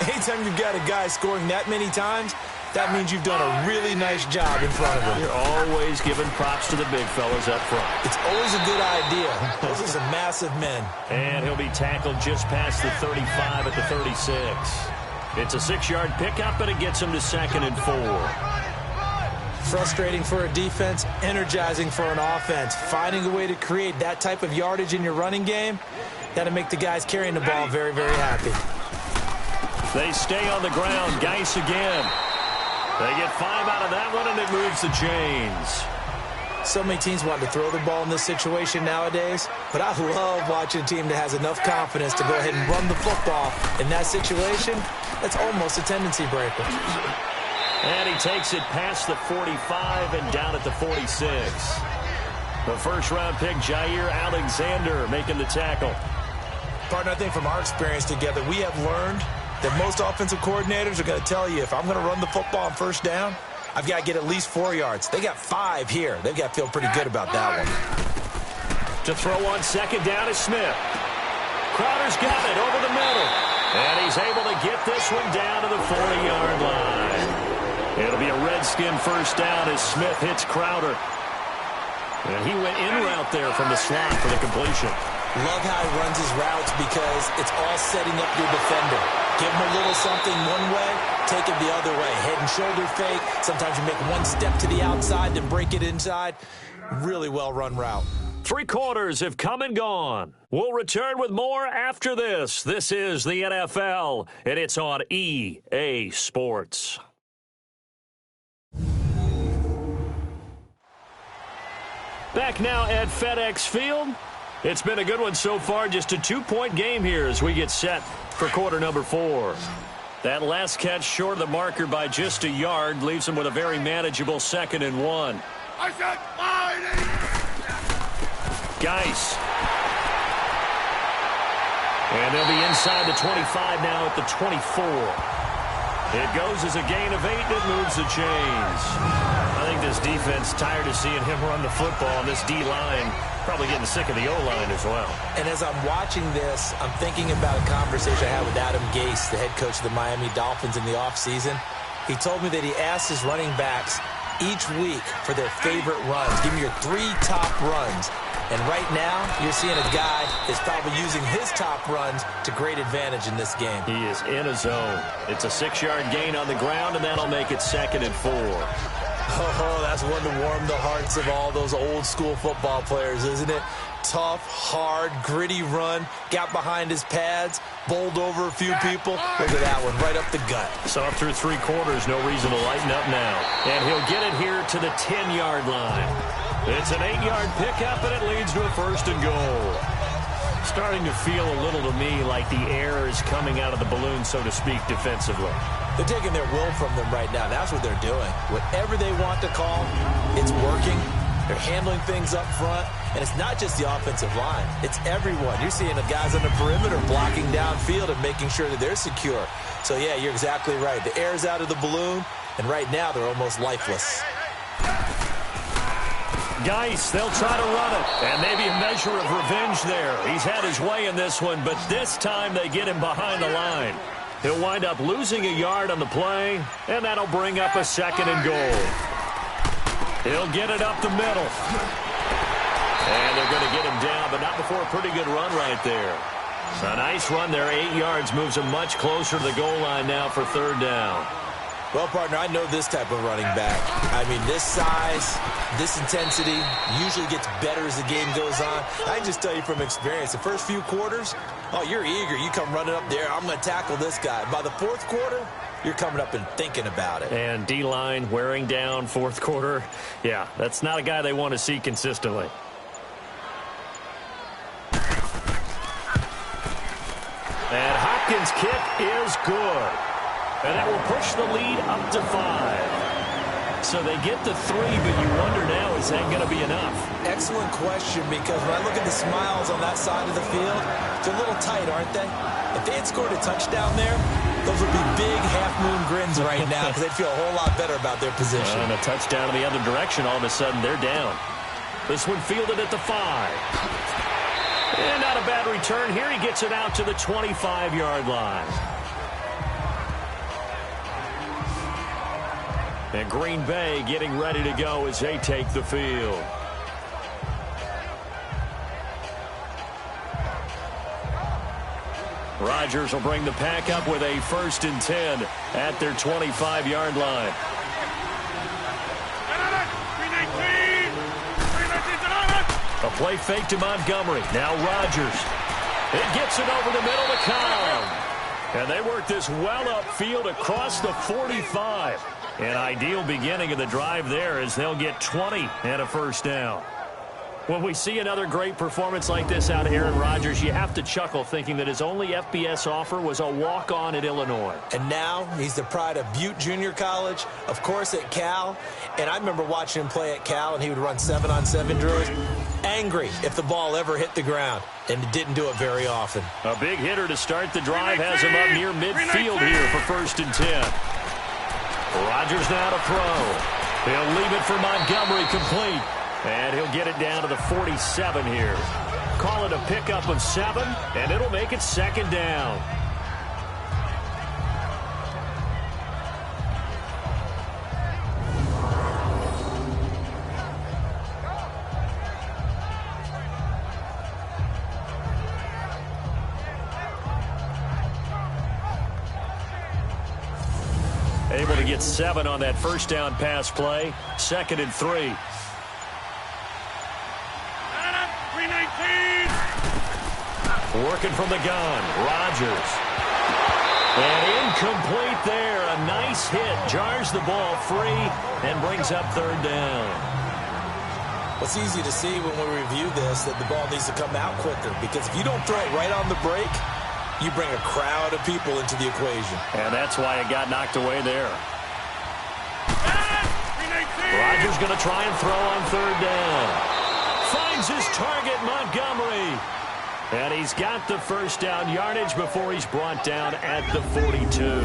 Anytime you've got a guy scoring that many times, that means you've done a really nice job in front of him. You're always giving props to the big fellas up front. It's always a good idea. Those are some massive men. And he'll be tackled just past the 35 at the 36. It's a 6-yard pickup, but it gets him to 2nd and 4. Frustrating for a defense, energizing for an offense. Finding a way to create that type of yardage in your running game, that'll make the guys carrying the ball very, very happy. They stay on the ground. Geis again. They get 5 out of that one, and it moves the chains. So many teams want to throw the ball in this situation nowadays, but I love watching a team that has enough confidence to go ahead and run the football. In that situation, that's almost a tendency breaker. And he takes it past the 45 and down at the 46. The first-round pick, Jair Alexander, making the tackle. Partner, I think from our experience together, we have learned that most offensive coordinators are going to tell you, if I'm going to run the football on first down, I've got to get at least 4 yards. They got 5 here. They've got to feel pretty good about that one. To throw on second down is Smith. Crowder's got it over the middle. And he's able to get this one down to the 40-yard line. It'll be a Redskin first down as Smith hits Crowder. And he went in route there from the slot for the completion. Love how he runs his routes because it's all setting up your defender. Give him a little something one way, take it the other way. Head and shoulder fake. Sometimes you make one step to the outside, then break it inside. Really well-run route. 3 quarters have come and gone. We'll return with more after this. This is the NFL, and it's on EA Sports. Back now at FedEx Field. It's been a good one so far. Just a 2-point game here as we get set for quarter number 4. That last catch short of the marker by just a yard leaves him with a very manageable 2nd and 1. Geis. And they'll be inside the 25 now at the 24. It goes as a gain of 8, and it moves the chains. I think this defense tired of seeing him run the football, and this D-line probably getting sick of the O-line as well. And as I'm watching this, I'm thinking about a conversation I had with Adam Gase, the head coach of the Miami Dolphins in the offseason. He told me that he asked his running backs each week for their favorite runs. Give me your 3 top runs. And right now, you're seeing a guy that's probably using his top runs to great advantage in this game. He is in a zone. It's a 6-yard gain on the ground, and that'll make it 2nd and 4. Oh, that's one to warm the hearts of all those old-school football players, isn't it? Tough, hard, gritty run. Got behind his pads, bowled over a few people. Look at that one, right up the gut. Saw through 3 quarters, no reason to lighten up now. And he'll get it here to the 10-yard line. It's an 8-yard pickup, and it leads to a 1st and goal. Starting to feel a little to me like the air is coming out of the balloon, so to speak, defensively. They're taking their will from them right now. That's what they're doing. Whatever they want to call, it's working. They're handling things up front. And it's not just the offensive line. It's everyone. You're seeing the guys on the perimeter blocking downfield and making sure that they're secure. So, yeah, you're exactly right. The air's out of the balloon, and right now they're almost lifeless. Geis, they'll try to run it. And maybe a measure of revenge there. He's had his way in this one, but this time they get him behind the line. He'll wind up losing a yard on the play, and that'll bring up a 2nd and goal. He'll get it up the middle. And they're going to get him down, but not before a pretty good run right there. So a nice run there, 8 yards, moves him much closer to the goal line now for 3rd down. Well, partner, I know this type of running back. I mean, this size, this intensity usually gets better as the game goes on. I can just tell you from experience, the first few quarters, oh, you're eager. You come running up there, I'm going to tackle this guy. By the 4th quarter, you're coming up and thinking about it. And D-line wearing down 4th quarter. Yeah, that's not a guy they want to see consistently. And Hopkins' kick is good. And that will push the lead up to 5. So they get the 3, but you wonder now, is that going to be enough? Excellent question, because when I look at the smiles on that side of the field, they're a little tight, aren't they? If they had scored a touchdown there, those would be big half-moon grins right now because they'd feel a whole lot better about their position. And a touchdown in the other direction, all of a sudden they're down. This one fielded at the 5. And not a bad return here. He gets it out to the 25-yard line. And Green Bay getting ready to go as they take the field. Rodgers will bring the pack up with a 1st and 10 at their 25-yard line. A play fake to Montgomery. Now Rodgers. It gets it over the middle to Cobb. And they work this well upfield across the 45. An ideal beginning of the drive there as they'll get 20 and a 1st down. When we see another great performance like this out of Aaron Rodgers, you have to chuckle thinking that his only FBS offer was a walk-on at Illinois. And now he's the pride of Butte Junior College, of course at Cal. And I remember watching him play at Cal, and he would run 7-on-7 drills. Angry if the ball ever hit the ground, and it didn't do it very often. A big hitter to start the drive has him up near midfield here for 1st and 10. Rodgers now to throw. He'll leave it for Montgomery complete. And he'll get it down to the 47 here. Call it a pickup of 7, and it'll make it 2nd down. Able to get 7 on that 1st down pass play. 2nd and 3. Working from the gun, Rodgers. And incomplete there. A nice hit. Jars the ball free and brings up 3rd down. It's easy to see when we review this that the ball needs to come out quicker, because if you don't throw it right on the break, you bring a crowd of people into the equation. And that's why it got knocked away there. Rodgers going to try and throw on 3rd down. Finds his target, Montgomery. And he's got the 1st down yardage before he's brought down at the 42.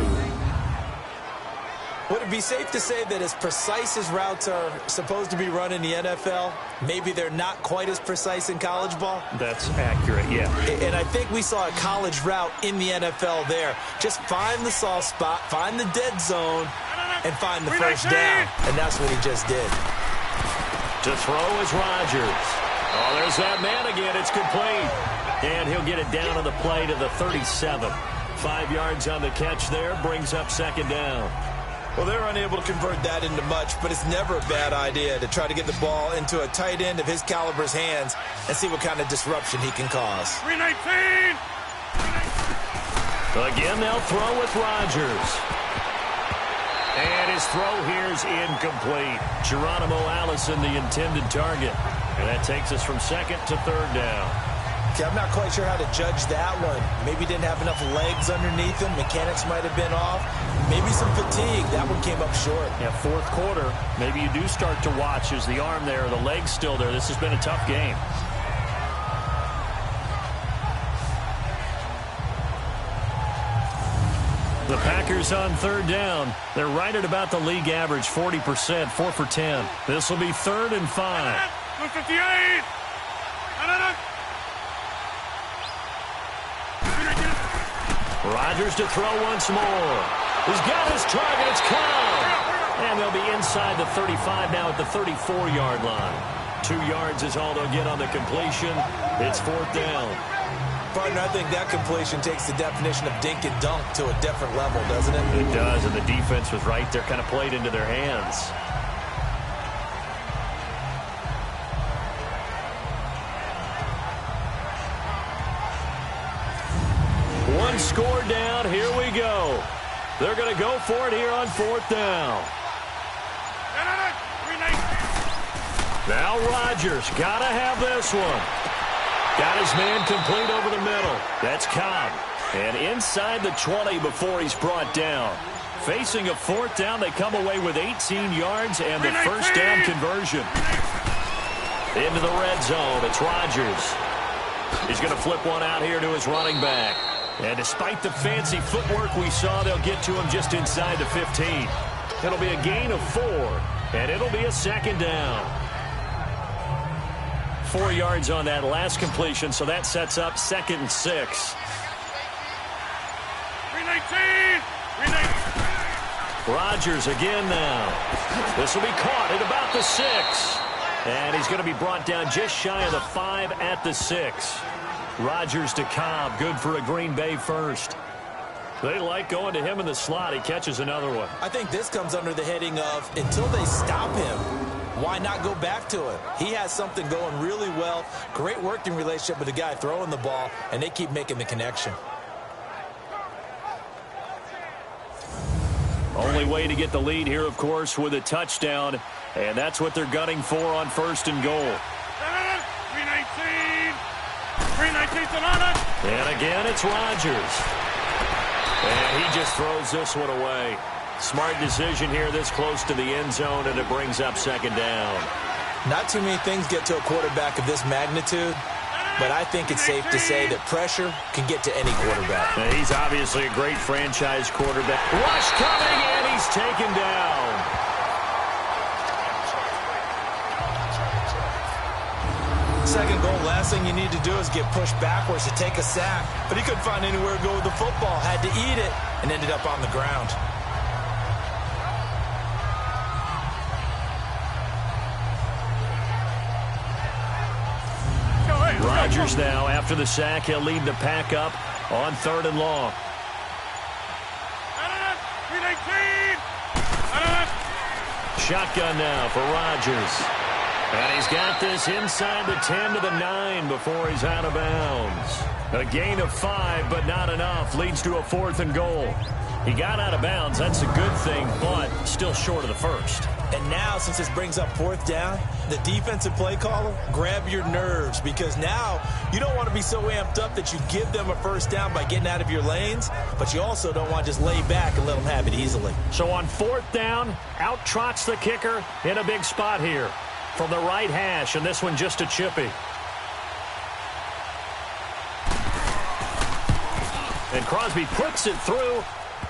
Would it be safe to say that as precise as routes are supposed to be run in the NFL, maybe they're not quite as precise in college ball? That's accurate, yeah. And I think we saw a college route in the NFL there. Just find the soft spot, find the dead zone, and find the 1st down. And that's what he just did. To throw is Rodgers. Oh, there's that man again. It's complete. And he'll get it down on the play to the 37. 5 yards on the catch there. Brings up 2nd down. Well, they're unable to convert that into much, but it's never a bad idea to try to get the ball into a tight end of his caliber's hands and see what kind of disruption he can cause. 319! Again, they'll throw with Rodgers. And his throw here's incomplete. Geronimo Allison, the intended target. And that takes us from 2nd to 3rd down. Okay, I'm not quite sure how to judge that one. Maybe didn't have enough legs underneath him. Mechanics might have been off. Maybe some fatigue. That one came up short. Yeah, 4th quarter. Maybe you do start to watch. Is the arm there, the leg's still there? This has been a tough game. The Packers on 3rd down. They're right at about the league average, 40%, 4 for 10. This will be 3rd and 5. 258! Rodgers to throw once more. He's got his target. It's caught. And they'll be inside the 35 now at the 34-yard line. 2 yards is all they'll get on the completion. It's 4th down. Partner, I think that completion takes the definition of dink and dunk to a different level, doesn't it? It does, and the defense was right there, kind of played into their hands. One score down. Here we go. They're going to go for it here on 4th down. Now Rodgers got to have this one. Got his man complete over the middle. That's Cobb. And inside the 20 before he's brought down. Facing a 4th down, they come away with 18 yards and the 1st down conversion. Into the red zone. It's Rodgers. He's going to flip one out here to his running back. And despite the fancy footwork we saw, they'll get to him just inside the 15. It'll be a gain of 4, and it'll be a 2nd down. 4 yards on that last completion, so that sets up 2nd and 6. 319! Rodgers again now. This will be caught at about the 6. And he's going to be brought down just shy of the 5 at the 6. Rodgers to Cobb, good for a Green Bay 1st. They like going to him in the slot. He catches another one. I think this comes under the heading of, until they stop him, why not go back to it? He has something going really well. Great working relationship with the guy throwing the ball, and they keep making the connection. Only way to get the lead here, of course, with a touchdown. And that's what they're gunning for on 1st and goal. And again, it's Rodgers. And he just throws this one away. Smart decision here this close to the end zone, and it brings up second down. Not too many things get to a quarterback of this magnitude, but I think it's safe to say that pressure can get to any quarterback. Now, he's obviously a great franchise quarterback. Rush coming, and he's taken down. Second goal, last thing you need to do is get pushed backwards to take a sack. But he couldn't find anywhere to go with the football, had to eat it, and ended up on the ground. Rodgers now, after the sack, he'll lead the pack up on 3rd and long. Shotgun now for Rodgers. And he's got this inside the 10 to the 9 before he's out of bounds. A gain of 5, but not enough. Leads to a 4th and goal. He got out of bounds. That's a good thing, but still short of the first. And now, since this brings up 4th down, the defensive play caller, grab your nerves, because now you don't want to be so amped up that you give them a first down by getting out of your lanes, but you also don't want to just lay back and let them have it easily. So on 4th down, out trots the kicker in a big spot here from the right hash, and this one just a chippy. And Crosby puts it through,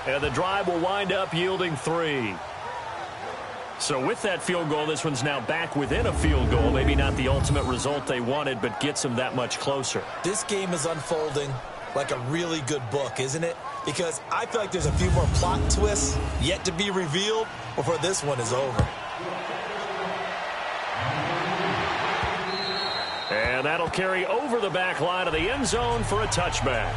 and the drive will wind up yielding 3. So with that field goal, this one's now back within a field goal. Maybe not the ultimate result they wanted, but gets them that much closer. This game is unfolding like a really good book, isn't it? Because I feel like there's a few more plot twists yet to be revealed before this one is over. And that'll carry over the back line of the end zone for a touchback.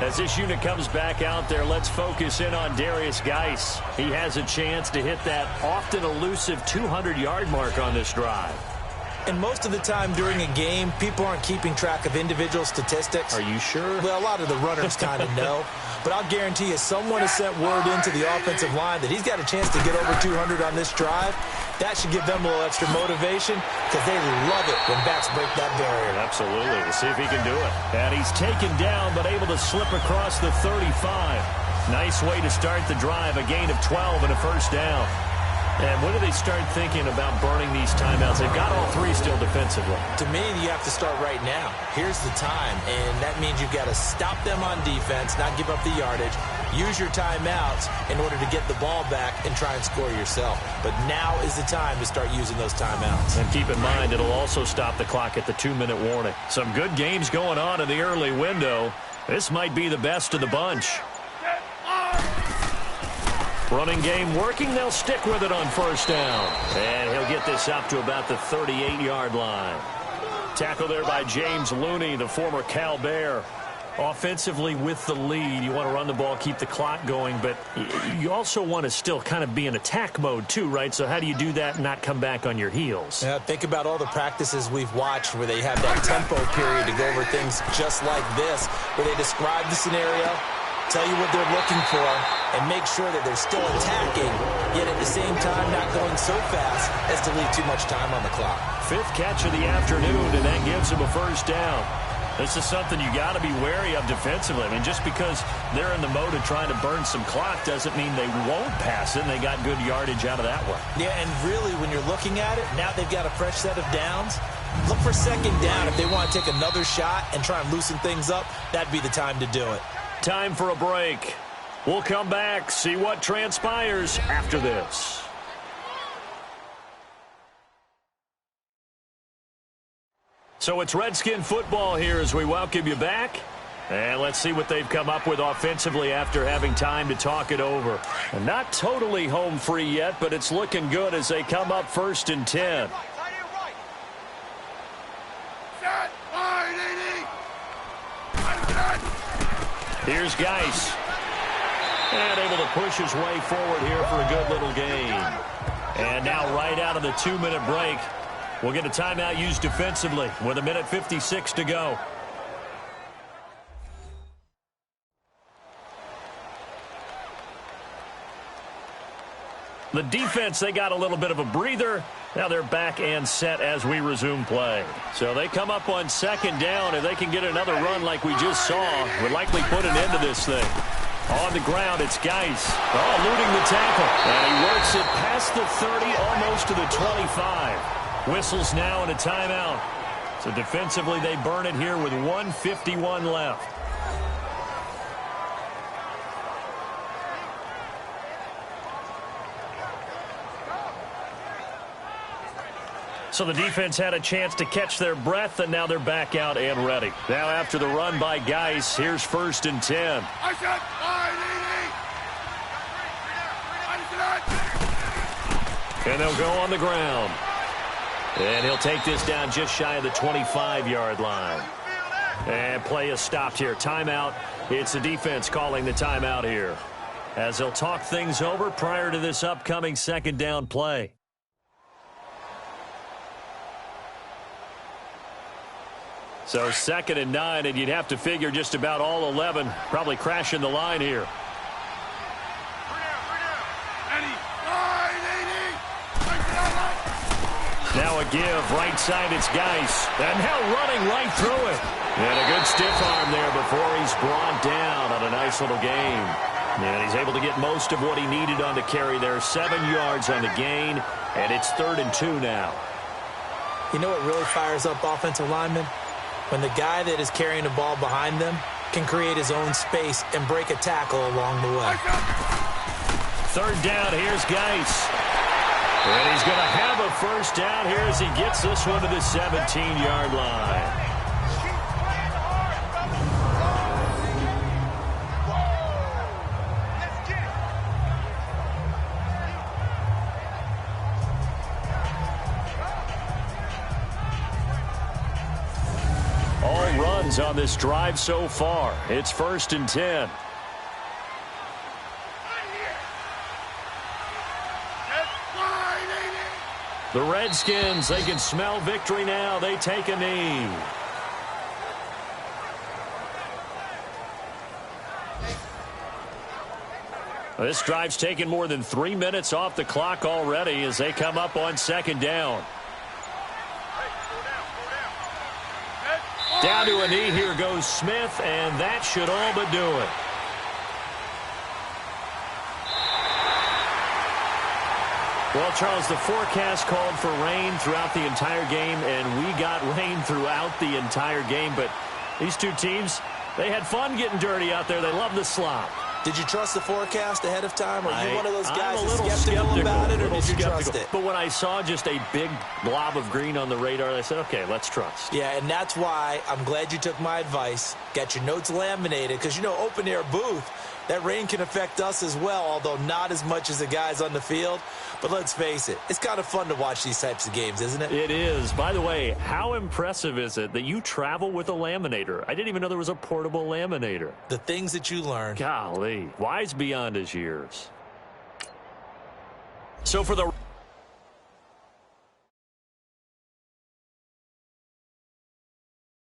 As this unit comes back out there, let's focus in on Darius Geis. He has a chance to hit that often elusive 200-yard mark on this drive. And most of the time during a game, people aren't keeping track of individual statistics. Are you sure? Well, a lot of the runners kind of know. But I'll guarantee you someone has sent word into the offensive line that he's got a chance to get over 200 on this drive. That should give them a little extra motivation because they love it when backs break that barrier. Absolutely. We'll see if he can do it. And he's taken down but able to slip across the 35. Nice way to start the drive. A gain of 12 and a first down. And when do they start thinking about burning these timeouts? They've got all 3 still defensively. To me, you have to start right now. Here's the time, and that means you've got to stop them on defense, not give up the yardage, use your timeouts in order to get the ball back and try and score yourself. But now is the time to start using those timeouts. And keep in mind, it'll also stop the clock at the 2-minute warning. Some good games going on in the early window. This might be the best of the bunch. Running game working. They'll stick with it on first down. And he'll get this up to about the 38-yard line. Tackle there by James Looney, the former Cal Bear. Offensively with the lead, you want to run the ball, keep the clock going, but you also want to still kind of be in attack mode too, right? So how do you do that and not come back on your heels? Yeah, think about all the practices we've watched where they have that tempo period to go over things just like this, where they describe the scenario, tell you what they're looking for, and make sure that they're still attacking, yet at the same time not going so fast as to leave too much time on the clock. 5th catch of the afternoon, and that gives them a first down. This is something you got to be wary of defensively. I mean, just because they're in the mode of trying to burn some clock doesn't mean they won't pass it, and they got good yardage out of that one. Yeah, and really, when you're looking at it, now they've got a fresh set of downs. Look for second down. If they want to take another shot and try and loosen things up, that'd be the time to do it. Time for a break. We'll come back, see what transpires after this. So it's Redskin football here as we welcome you back. And let's see what they've come up with offensively after having time to talk it over. And not totally home free yet, but it's looking good as they come up 1st and 10. Here's Geis. And able to push his way forward here for a good little gain. And now right out of the 2-minute break, we'll get a timeout used defensively with 1:56 to go. The defense, they got a little bit of a breather. Now they're back and set as we resume play. So they come up on second down. If they can get another run like we just saw, would likely put an end to this thing. On the ground, it's Geis. Oh, eluding the tackle. And he works it past the 30, almost to the 25. Whistles now and a timeout. So defensively, they burn it here with 1:51 left. So the defense had a chance to catch their breath, and now they're back out and ready. Now after the run by Geis, here's 1st and 10. And they'll go on the ground. And he'll take this down just shy of the 25-yard line. And play is stopped here. Timeout. It's the defense calling the timeout here, as they'll talk things over prior to this upcoming second down play. So 2nd and 9, and you'd have to figure just about all 11 probably crashing the line here. Now a give, right side, it's Geis. And now running right through it. And a good stiff arm there before he's brought down on a nice little gain. And he's able to get most of what he needed on the carry there. 7 yards on the gain, and it's 3rd and 2 now. You know what really fires up offensive linemen? When the guy that is carrying the ball behind them can create his own space and break a tackle along the way. 3rd down, here's Geis. And he's going to have a 1st down here as he gets this one to the 17-yard line. All runs on this drive so far. It's 1st and 10. The Redskins, they can smell victory now. They take a knee. This drive's taken more than 3 minutes off the clock already as they come up on 2nd down. Down to a knee, here goes Smith, and that should all but do it. Well, Charles, the forecast called for rain throughout the entire game, and we got rain throughout the entire game. But these two teams, they had fun getting dirty out there. They love the slop. Did you trust the forecast ahead of time? Are you one of those guys that's skeptical about it, or did you trust it? But when I saw just a big blob of green on the radar, I said, okay, let's trust. Yeah, and that's why I'm glad you took my advice. Got your notes laminated, because, you know, open-air booth, that rain can affect us as well, although not as much as the guys on the field. But let's face it, it's kind of fun to watch these types of games, isn't it? It is. By the way, how impressive is it that you travel with a laminator? I didn't even know there was a portable laminator. The things that you learn. Golly, wise beyond his years. So for the